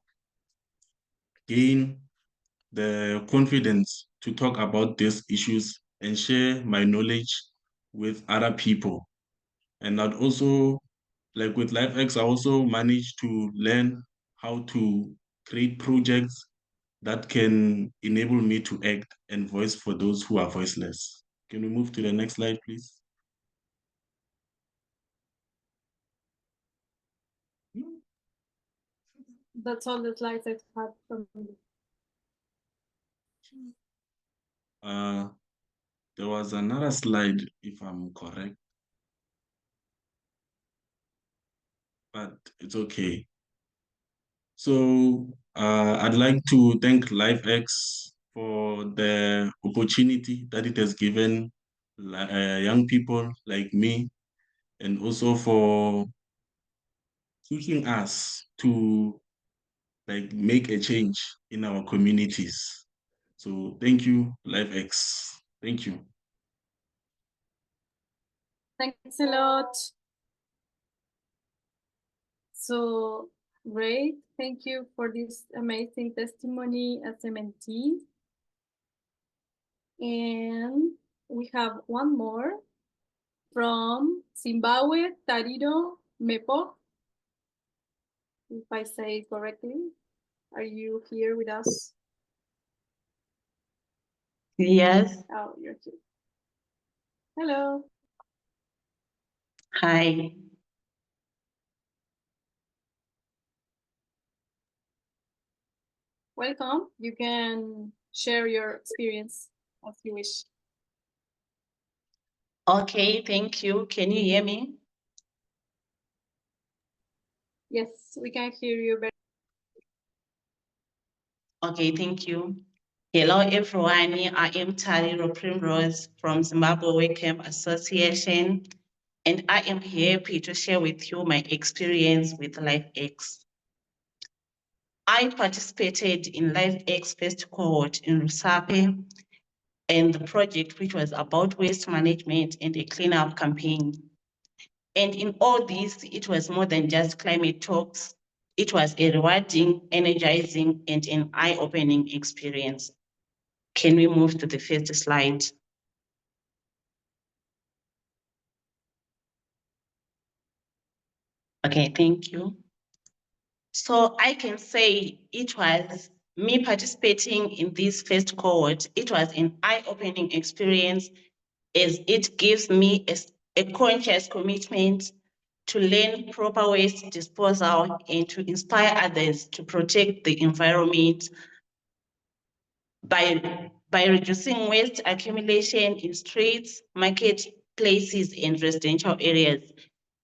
gain the confidence to talk about these issues and share my knowledge with other people. And I'd also, like with LiveX, I also managed to learn how to create projects that can enable me to act and voice for those who are voiceless. Can we move to the next slide, please? That's all the slides I've had from you. There was another slide, if I'm correct, but it's okay. So I'd like to thank LiveX for the opportunity that it has given young people like me, and also for teaching us to make a change in our communities. So thank you, LiveX. Thank you. Thanks a lot. So great. Thank you for this amazing testimony as a mentee. And we have one more from Zimbabwe, Tariro Mepo. If I say it correctly, are you here with us? Yes. Oh, you're here. Hello. Hi. Welcome. You can share your experience as you wish. Okay, thank you. Can you hear me? Yes, we can hear you better. Okay, thank you. Hello, everyone. I am Tariro Primrose from Zimbabwe Camp Association, and I am happy to share with you my experience with LifeX. I participated in LifeX first cohort in Rusape, and the project which was about waste management and a cleanup campaign. And in all this, it was more than just climate talks. It was a rewarding, energizing, and an eye-opening experience. Can we move to the first slide? Okay, thank you. So I can say it was me participating in this first cohort. It was an eye-opening experience as it gives me a conscious commitment to learn proper waste disposal and to inspire others to protect the environment by reducing waste accumulation in streets, marketplaces, and residential areas,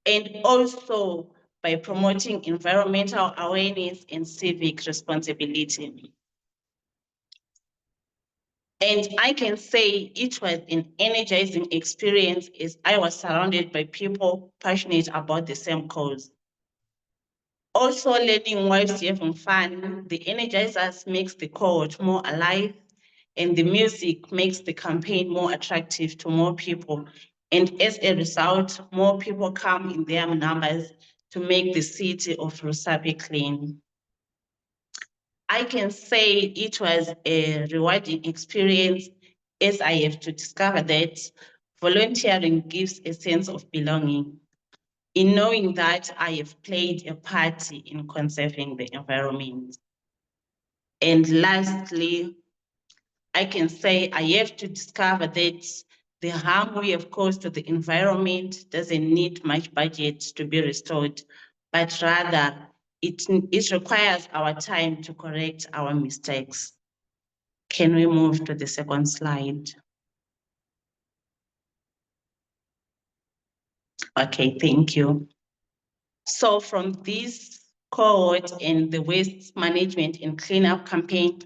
and also by promoting environmental awareness and civic responsibility. And I can say it was an energizing experience as I was surrounded by people passionate about the same cause. Also learning whilst having fun, the energizers makes the cohort more alive, and the music makes the campaign more attractive to more people. And as a result, more people come in their numbers to make the city of Rusape clean. I can say it was a rewarding experience as I have to discover that volunteering gives a sense of belonging in knowing that I have played a part in conserving the environment. And lastly, I can say I have to discover that the harm we have caused to the environment doesn't need much budget to be restored, but rather it requires our time to correct our mistakes. Can we move to the second slide? Okay, thank you. So from this cohort and the waste management and cleanup campaign,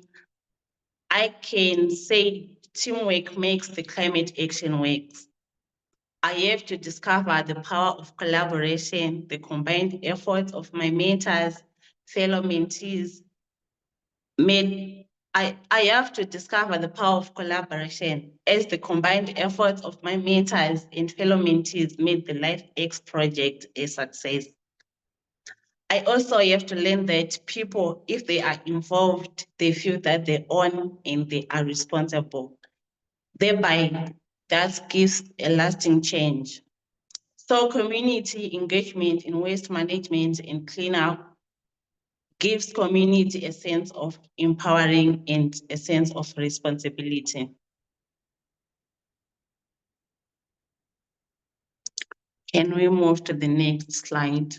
I can say teamwork makes the climate action works. I have to discover the power of collaboration, the combined efforts of my mentors, fellow mentees. I have to discover the power of collaboration as the combined efforts of my mentors and fellow mentees made the LifeX project a success. I also have to learn that people, if they are involved, they feel that they own and they are responsible. Thereby, that gives a lasting change. So community engagement in waste management and cleanup gives community a sense of empowering and a sense of responsibility. Can we move to the next slide?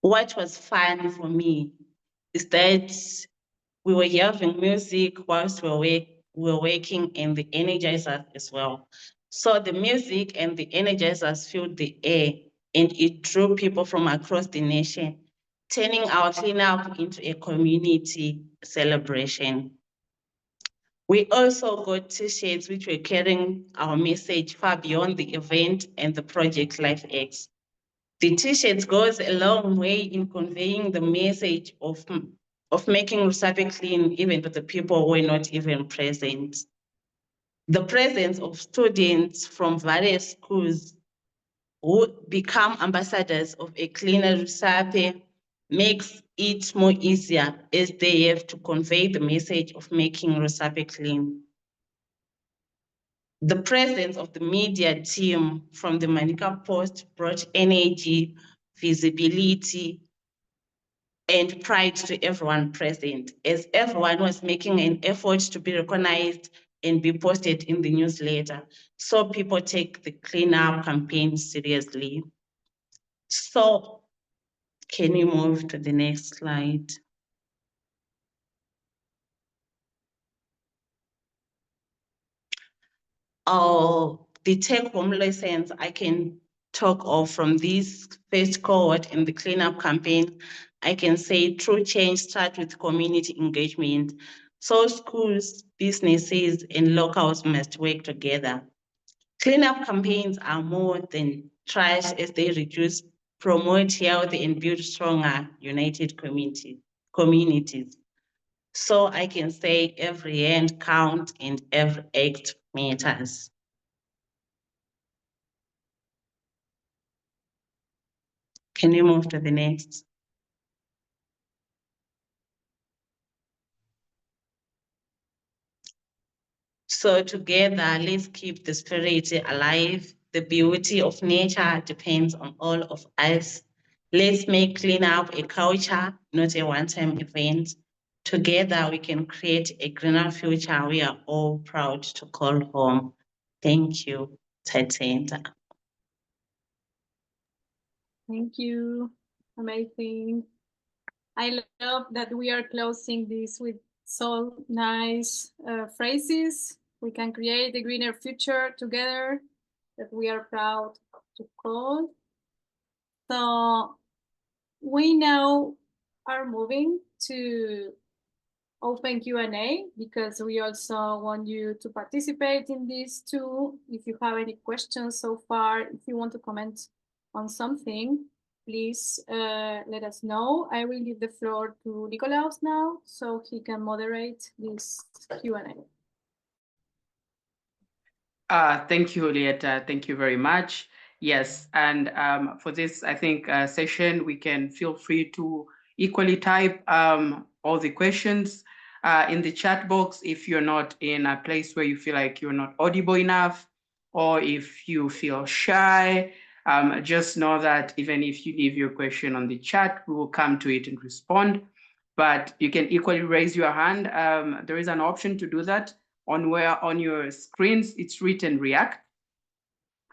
What was fun for me is that we were having music whilst we were working and the energizers as well. So the music and the energizers filled the air and it drew people from across the nation, turning our cleanup into a community celebration. We also got t-shirts which were carrying our message far beyond the event and the project LifeX. The t-shirts goes a long way in conveying the message of making Rusape clean even to the people who were not even present. The presence of students from various schools who become ambassadors of a cleaner Rusape makes it more easier as they have to convey the message of making Rusape clean. The presence of the media team from the Manica Post brought energy, visibility, and pride to everyone present, as everyone was making an effort to be recognized and be posted in the newsletter. So people take the cleanup campaign seriously. So can you move to the next slide? the take-home lessons I can talk of from this first cohort in the cleanup campaign, I can say true change starts with community engagement. So schools, businesses, and locals must work together. Cleanup campaigns are more than trash as they reduce, promote healthy, and build stronger, united communities. So I can say every hand counts and every act matters. Can you move to the next? So together, let's keep the spirit alive. The beauty of nature depends on all of us. Let's make cleanup a culture, not a one-time event. Together, we can create a greener future we are all proud to call home. Thank you, Tatenda. Thank you. Amazing. I love that we are closing this with so nice phrases. We can create a greener future together that we are proud to call. So we now are moving to open Q&A because we also want you to participate in this too. If you have any questions so far, if you want to comment on something, please let us know. I will give the floor to Nikolaus now so he can moderate this Q&A. Thank you, Julieta. Thank you very much. Yes, and for this, I think, session, we can feel free to equally type all the questions in the chat box if you're not in a place where you feel like you're not audible enough, or if you feel shy. Just know that even if you leave your question on the chat, we will come to it and respond. But you can equally raise your hand. There is an option to do that on your screens, it's written React.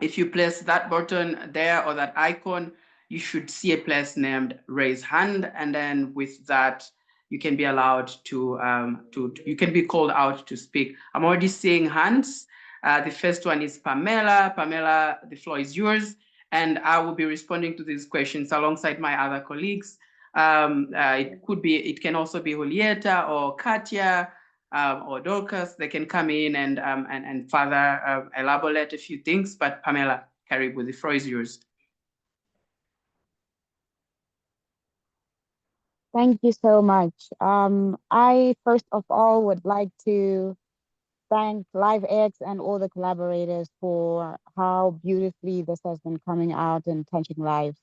If you place that button there or that icon, you should see a place named Raise Hand, and then with that, you can be allowed to you can be called out to speak. I'm already seeing hands. The first one is Pamela. Pamela, the floor is yours, and I will be responding to these questions alongside my other colleagues. It can also be Julieta or Katia, or Dorcas. They can come in and further elaborate a few things. But Pamela, Karibu, the floor is yours. Thank you so much. I first of all would like to thank LiveX and all the collaborators for how beautifully this has been coming out and touching lives.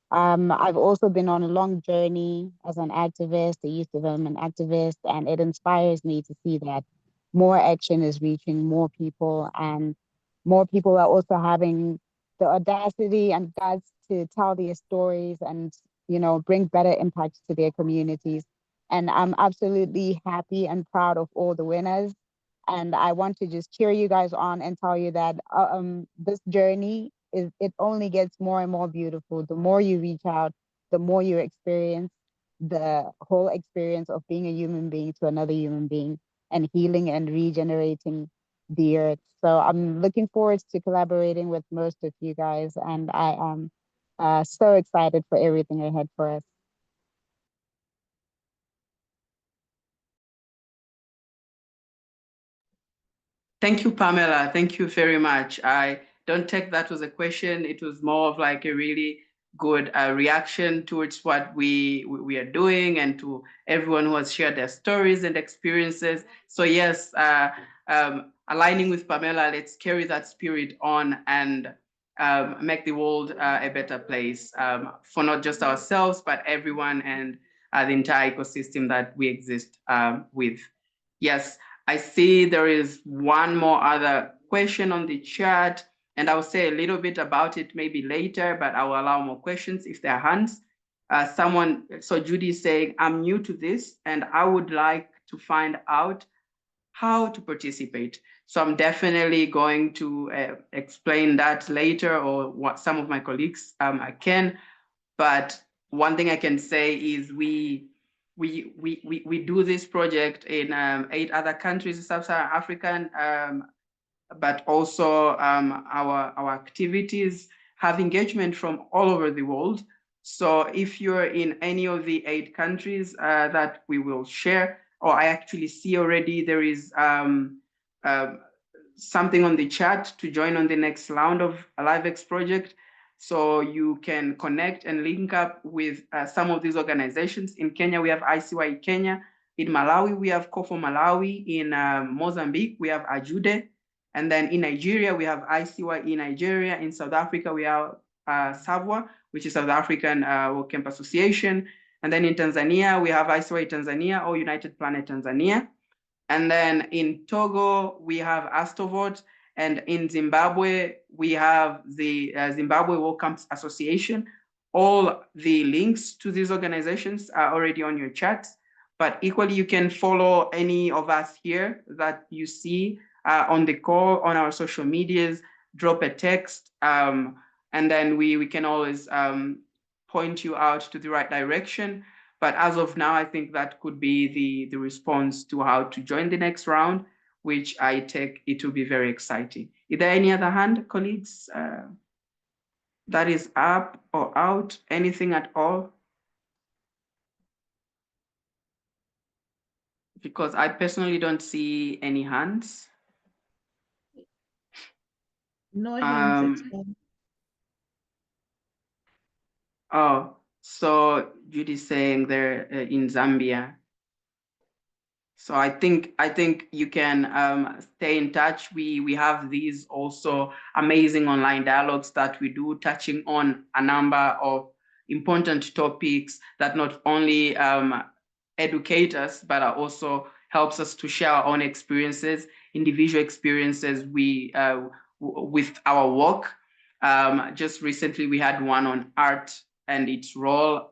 I've also been on a long journey as an activist, a youth development activist, and it inspires me to see that more action is reaching more people, and more people are also having the audacity and guts to tell their stories and, you know, bring better impacts to their communities. And I'm absolutely happy and proud of all the winners. And I want to just cheer you guys on and tell you that this journey it only gets more and more beautiful. The more you reach out, the more you experience the whole experience of being a human being to another human being and healing and regenerating the earth. So I'm looking forward to collaborating with most of you guys, and I am so excited for everything ahead for us. Thank you, Pamela. Thank you very much. I don't take that as a question. It was more of like a really good reaction towards what we are doing, and to everyone who has shared their stories and experiences. So yes, aligning with Pamela, let's carry that spirit on and make the world a better place for not just ourselves, but everyone and the entire ecosystem that we exist with. Yes. I see there is one more other question on the chat, and I'll say a little bit about it maybe later, but I will allow more questions if there are hands. So Judy is saying, I'm new to this and I would like to find out how to participate. So I'm definitely going to explain that later, or what some of my colleagues can. But one thing I can say is we do this project in 8 other countries, Sub-Saharan African but also our activities have engagement from all over the world. So if you're in any of the 8 countries that we will share, or I actually see already there is something on the chat to join on the next round of a LiveX project. So you can connect and link up with some of these organizations. In Kenya, we have ICY Kenya. In Malawi, we have Kofo Malawi. In Mozambique, we have Ajude. And then in Nigeria, we have ICY in Nigeria. In South Africa, we have SAVWA, which is South African Work Camp Association. And then in Tanzania, we have ICY Tanzania or United Planet Tanzania. And then in Togo, we have Astovot. And in Zimbabwe, we have the Zimbabwe Work Camp Association. All the links to these organizations are already on your chat. But equally, you can follow any of us here that you see on the call, on our social medias, drop a text, and then we can always point you out to the right direction. But as of now, I think that could be the response to how to join the next round, which I take it will be very exciting. Is there any other hand, colleagues, that is up or out, anything at all? Because I personally don't see any hands. No hands at all. Oh, so Judy's saying they're in Zambia. So I think you can stay in touch. We have these also amazing online dialogues that we do, touching on a number of important topics that not only educate us, but also helps us to share our own experiences, individual experiences with our work. Just recently, we had one on art and its role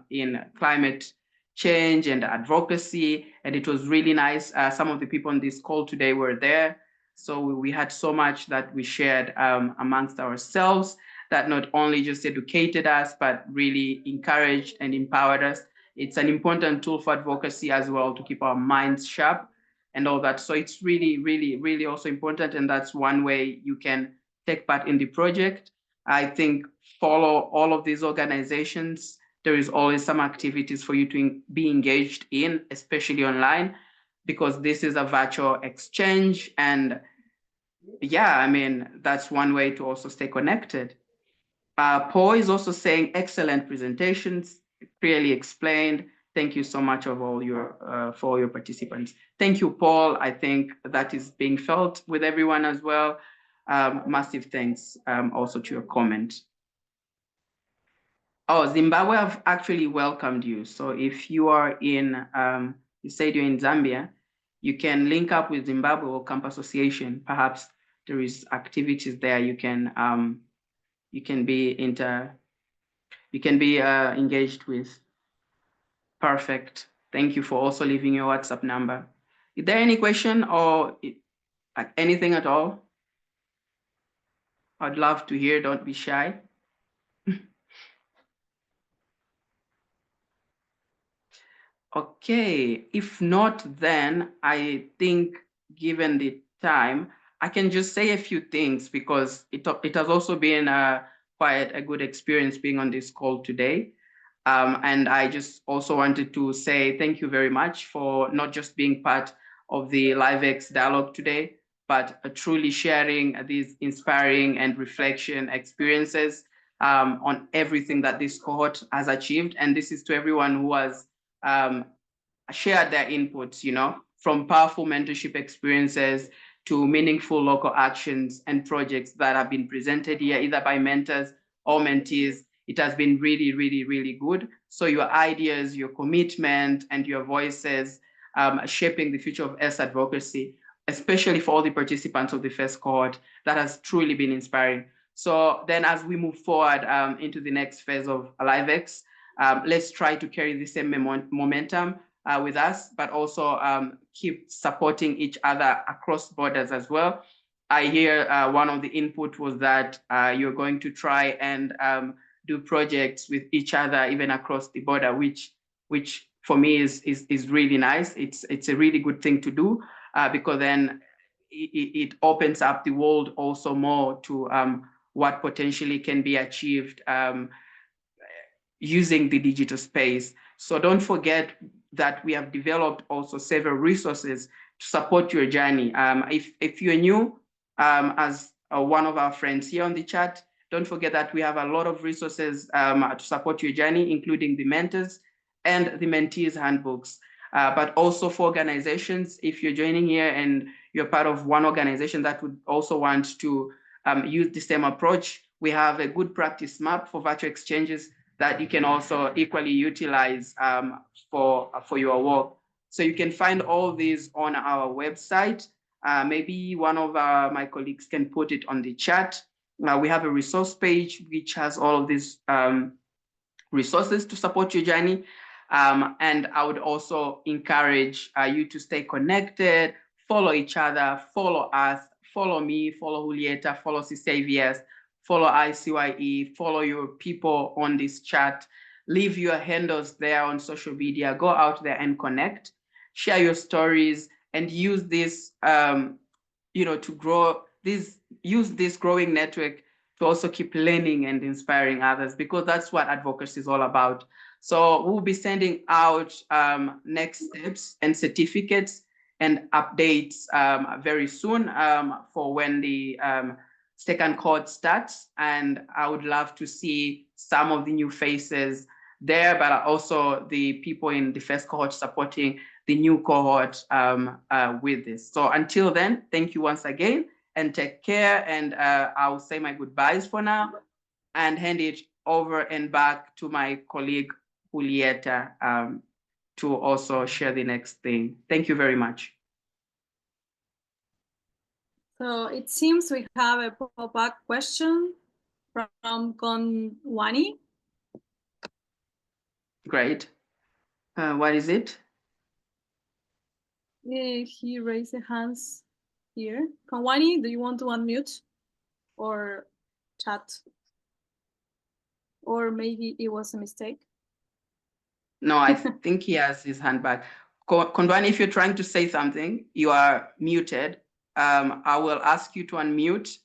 in climate change and advocacy, and it was really nice. Some of the people on this call today were there, so we had so much that we shared amongst ourselves that not only just educated us, but really encouraged and empowered us. It's an important tool for advocacy as well, to keep our minds sharp and all that. So it's really, really, really also important, and that's one way you can take part in the project. I think follow all of these organizations. There is always some activities for you to be engaged in, especially online, because this is a virtual exchange. And yeah, I mean, that's one way to also stay connected. Paul is also saying excellent presentations, clearly explained. Thank you so much of all your for all your participants. Thank you, Paul. I think that is being felt with everyone as well. Massive thanks also to your comment. Oh, Zimbabwe have actually welcomed you. So if you are in, you said you're in Zambia, you can link up with Zimbabwe Work Camp Association. Perhaps there is activities there you can be engaged with. Perfect. Thank you for also leaving your WhatsApp number. Is there any question or anything at all? I'd love to hear. Don't be shy. Okay, if not, then I think given the time, I can just say a few things, because it has also been quite a good experience being on this call today. And I just also wanted to say thank you very much for not just being part of the LiveX dialogue today, but truly sharing these inspiring and reflection experiences on everything that this cohort has achieved. And this is to everyone who has shared their inputs, from powerful mentorship experiences to meaningful local actions and projects that have been presented here, either by mentors or mentees. It has been really, really, really good. So your ideas, your commitment, and your voices shaping the future of S advocacy, especially for all the participants of the first cohort, that has truly been inspiring. So then as we move forward into the next phase of LiveX, let's try to carry the same momentum with us, but also keep supporting each other across borders as well. I hear one of the input was that you're going to try and do projects with each other even across the border, which for me is really nice. It's a really good thing to do because then it opens up the world also more to what potentially can be achieved using the digital space. So don't forget that we have developed also several resources to support your journey. If you're new, as one of our friends here on the chat, don't forget that we have a lot of resources to support your journey, including the mentors and the mentees handbooks. But also for organizations, if you're joining here and you're part of one organization that would also want to use the same approach, we have a good practice map for virtual exchanges that you can also equally utilize for your work. So you can find all these on our website. Maybe one of my colleagues can put it on the chat. We have a resource page which has all of these resources to support your journey. And I would also encourage you to stay connected, follow each other, follow us, follow me, follow Julieta, follow CCAVS, follow ICYE, follow your people on this chat, leave your handles there on social media, go out there and connect, share your stories, and use this, to grow use this growing network to also keep learning and inspiring others, because that's what advocacy is all about. So we'll be sending out next steps and certificates and updates very soon for when the second cohort starts. And I would love to see some of the new faces there, but also the people in the first cohort supporting the new cohort with this. So until then, thank you once again and take care. And I'll say my goodbyes for now and hand it over and back to my colleague, Julieta, to also share the next thing. Thank you very much. So it seems we have a pop-up question from Konwani. Great. What is it? He raised the hands here. Konwani, do you want to unmute or chat? Or maybe it was a mistake. No, I think he has his hand back. Kondwani, if you're trying to say something, you are muted. I will ask you to unmute,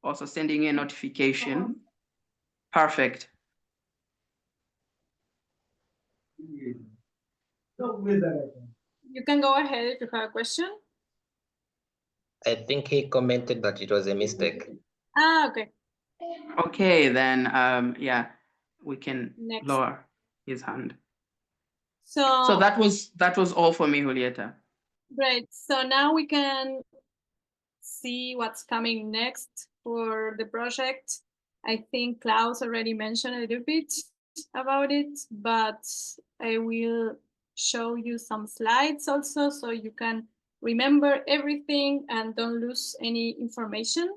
also sending you a notification. Perfect. You can go ahead if you have a question. I think he commented that it was a mistake. Okay. Okay, then, yeah, we can Next. lower his hand. So that was all for me, Julieta. Great. So now we can see what's coming next for the project. I think Klaus already mentioned a little bit about it, but I will show you some slides also so you can remember everything and don't lose any information.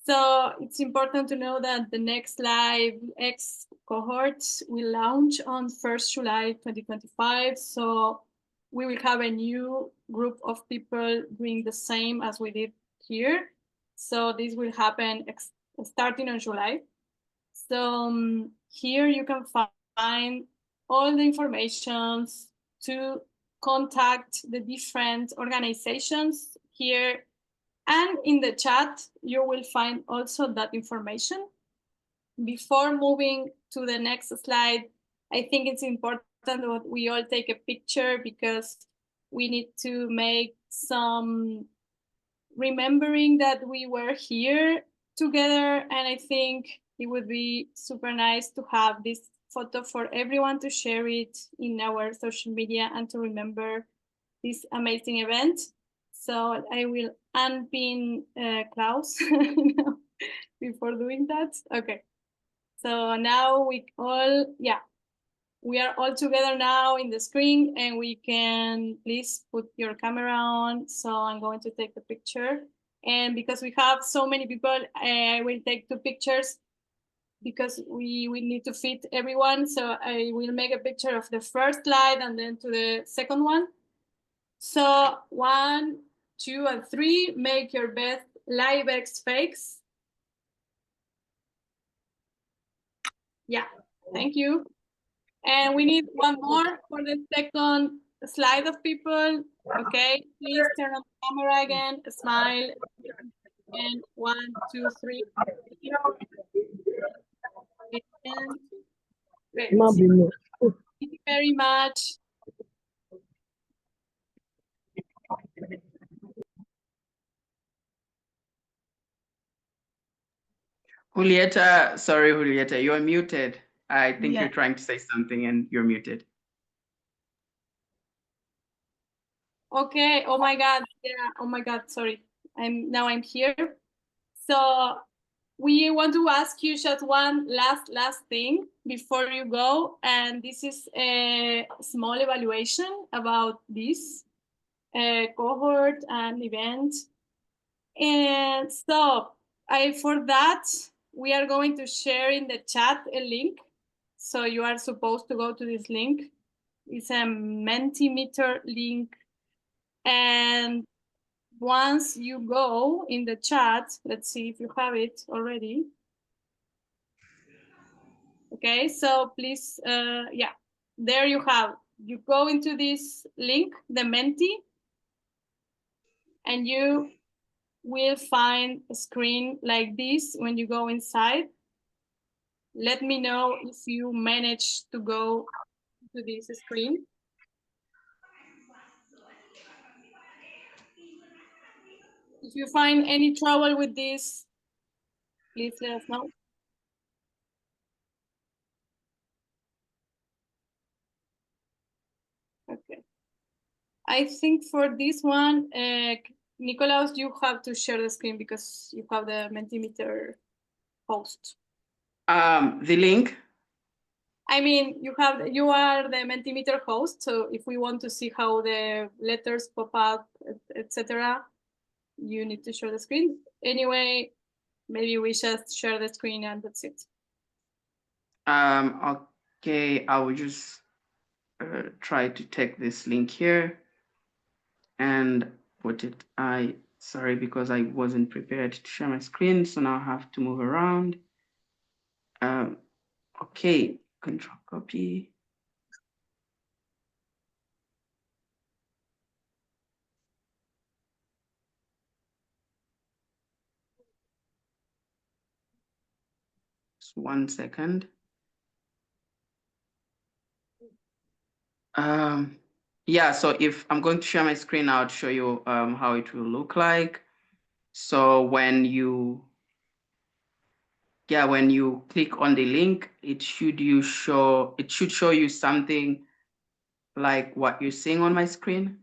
So it's important to know that the next Live X cohort will launch on 1st July 2025. So we will have a new group of people doing the same as we did here. So this will happen starting on July. So here you can find all the information to contact the different organizations here. And in the chat, you will find also that information. Before moving to the next slide, I think it's important that we all take a picture because we need to make some remembering that we were here together. And I think it would be super nice to have this photo for everyone to share it in our social media and to remember this amazing event. So I will unpin Klaus before doing that. Okay. So now we are all together now in the screen, and we can please put your camera on. So I'm going to take the picture. And because we have so many people, I will take 2 pictures because we need to fit everyone. So I will make a picture of the first slide and then to the second one. So 1, 2, and 3, make your best LiveX fakes. Yeah, thank you. And we need one more for the second slide of people. Okay, please turn on the camera again, smile, and 1, 2, 3. And great. Thank you very much. Julieta, sorry, Julieta, you're muted. I think Yeah. you're trying to say something and you're muted. Okay. Oh my God. Yeah. Oh my God. Sorry. I'm here. So we want to ask you just one last thing before you go, and this is a small evaluation about this cohort and event. And so for that, we are going to share in the chat a link. So you are supposed to go to this link. It's a Mentimeter link. And once you go in the chat, let's see if you have it already. Okay, so please, yeah, there you have. You go into this link, the Menti, and you will find a screen like this when you go inside. Let me know if you manage to go to this screen. If you find any trouble with this, please let us know. Okay. I think for this one, Nikolaus, you have to share the screen because you have the Mentimeter host. The link? I mean, you are the Mentimeter host, so if we want to see how the letters pop up, etc., you need to share the screen. Anyway, maybe we just share the screen and that's it. Okay, I will just try to take this link here and put it. Sorry, because I wasn't prepared to share my screen, so now I have to move around. Okay, control copy. Just 1 second. Yeah, so if I'm going to share my screen, I'll show you how it will look like. So when you click on the link, it should show you something like what you're seeing on my screen.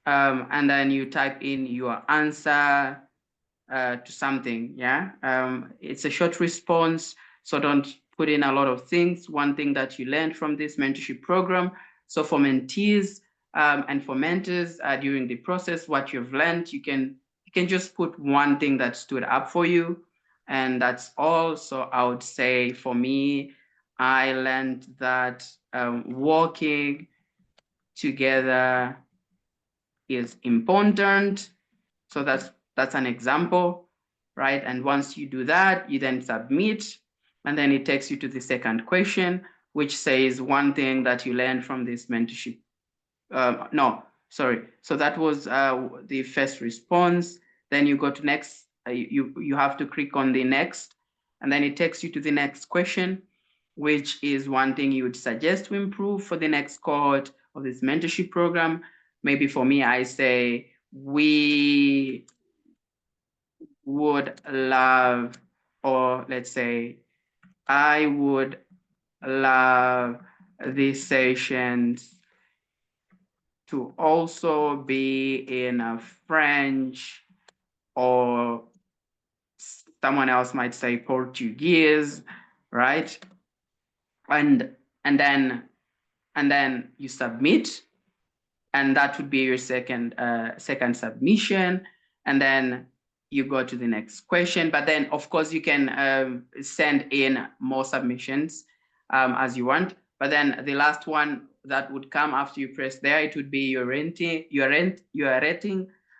And then you type in your answer to something, yeah? It's a short response, so don't put in a lot of things. One thing that you learned from this mentorship program. So for mentees and for mentors during the process, what you've learned, you can just put one thing that stood up for you, and that's all. So I would say for me, I learned that working together is important. So that's an example, right? And once you do that, you then submit, and then it takes you to the second question, which says one thing that you learned from this mentorship. No, sorry. So that was the first response. Then you go to next. You have to click on the next, and then it takes you to the next question, which is one thing you would suggest to improve for the next cohort of this mentorship program. Maybe for me, I say we would love, or let's say I would love these sessions to also be in a French, or someone else might say Portuguese, right? And then you submit, and that would be your second submission, and then you go to the next question. But then, of course, you can send in more submissions as you want. But then the last one that would come after you press there, it would be your rating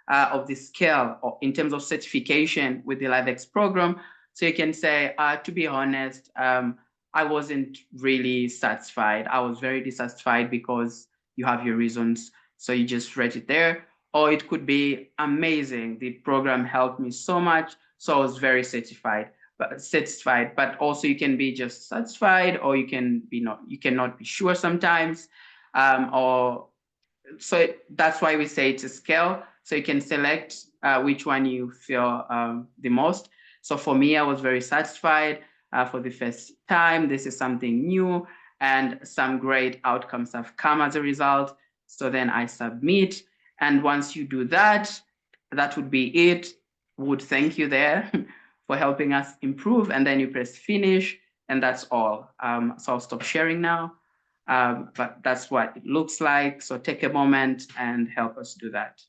of the scale, or in terms of certification with the LiveX program. So you can say, to be honest, I wasn't really satisfied. I was very dissatisfied because you have your reasons. So you just write it there. Or it could be amazing. The program helped me so much. So I was very satisfied. But also you can be just satisfied, or you cannot be sure sometimes. That's why we say it's a scale. So you can select which one you feel the most. So for me, I was very satisfied for the first time. This is something new, and some great outcomes have come as a result. So then I submit. And once you do that, that would be it. Would thank you there for helping us improve. And then you press finish, and that's all. So I'll stop sharing now. But that's what it looks like. So take a moment and help us do that.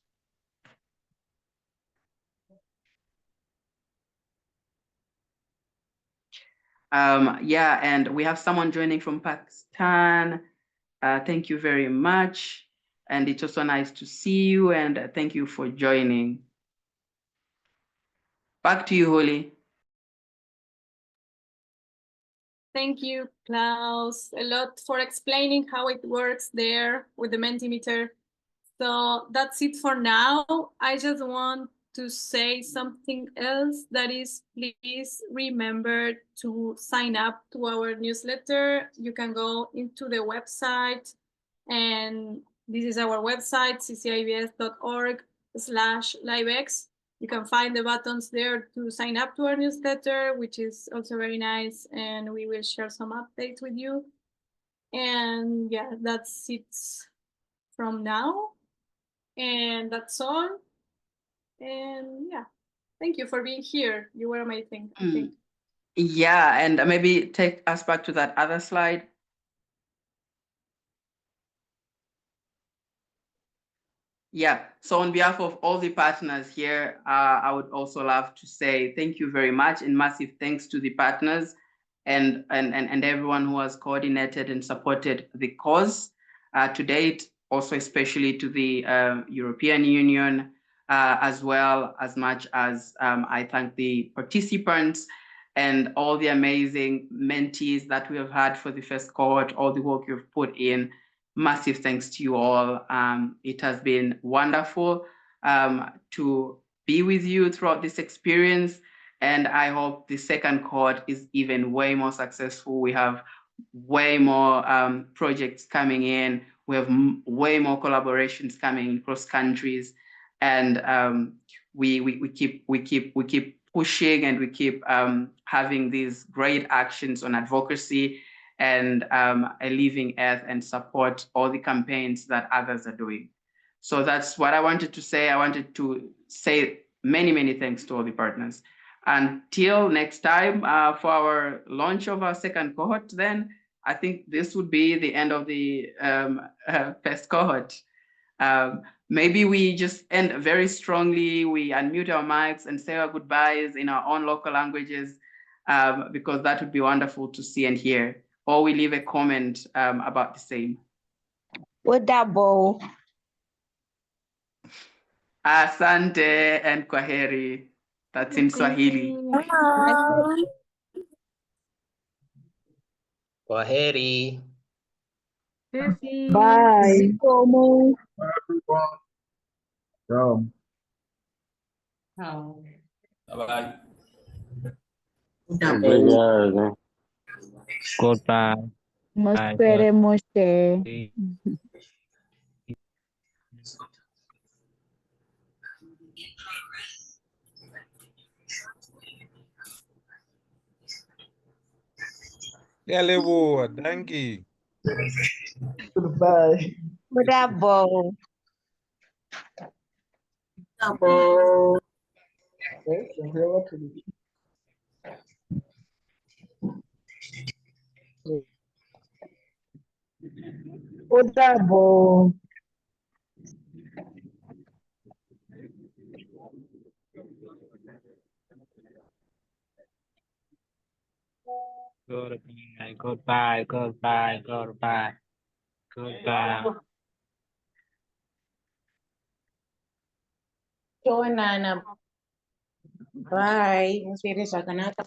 Yeah, and we have someone joining from Pakistan. Thank you very much. And it's also nice to see you, and thank you for joining. Back to you, Holly. Thank you, Klaus, a lot for explaining how it works there with the Mentimeter. So that's it for now. I just want to say something else, that is, please remember to sign up to our newsletter. You can go into the website, and this is our website, ccibs.org/livex. You can find the buttons there to sign up to our newsletter, which is also very nice, and we will share some updates with you. And yeah, that's it from now. And that's all. And yeah, thank you for being here. You were amazing, I think. Yeah, and maybe take us back to that other slide. Yeah, so on behalf of all the partners here, I would also love to say thank you very much, and massive thanks to the partners and everyone who has coordinated and supported the cause to date, also especially to the European Union, as well as much as I thank the participants and all the amazing mentees that we have had for the first cohort, all the work you've put in. Massive thanks to you all. It has been wonderful to be with you throughout this experience. And I hope the second cohort is even way more successful. We have way more projects coming in. We have way more collaborations coming across countries. And we keep pushing, and we keep having these great actions on advocacy and a living earth, and support all the campaigns that others are doing. So that's what I wanted to say. I wanted to say many, many thanks to all the partners. Until next time for our launch of our second cohort, then I think this would be the end of the first cohort. Maybe we just end very strongly. We unmute our mics and say our goodbyes in our own local languages, because that would be wonderful to see and hear. Or we leave a comment about the same. Udabo. Asante and kwaheri. That's in Swahili. Kwaheri. Bye. Como. Ciao. Bye. Obrigado. Goodbye. Mospere moshe. Boa, danke. Goodbye. Bravo. Bravo. Udabo. Goodbye. Goodbye. Goodbye. Goodbye. Joanna. Bye. Masih sakanata.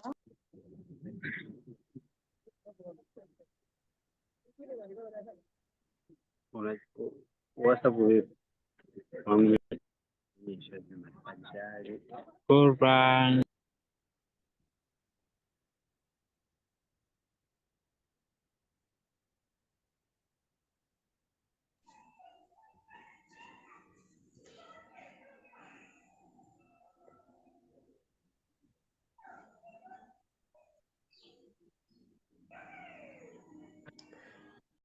Full run.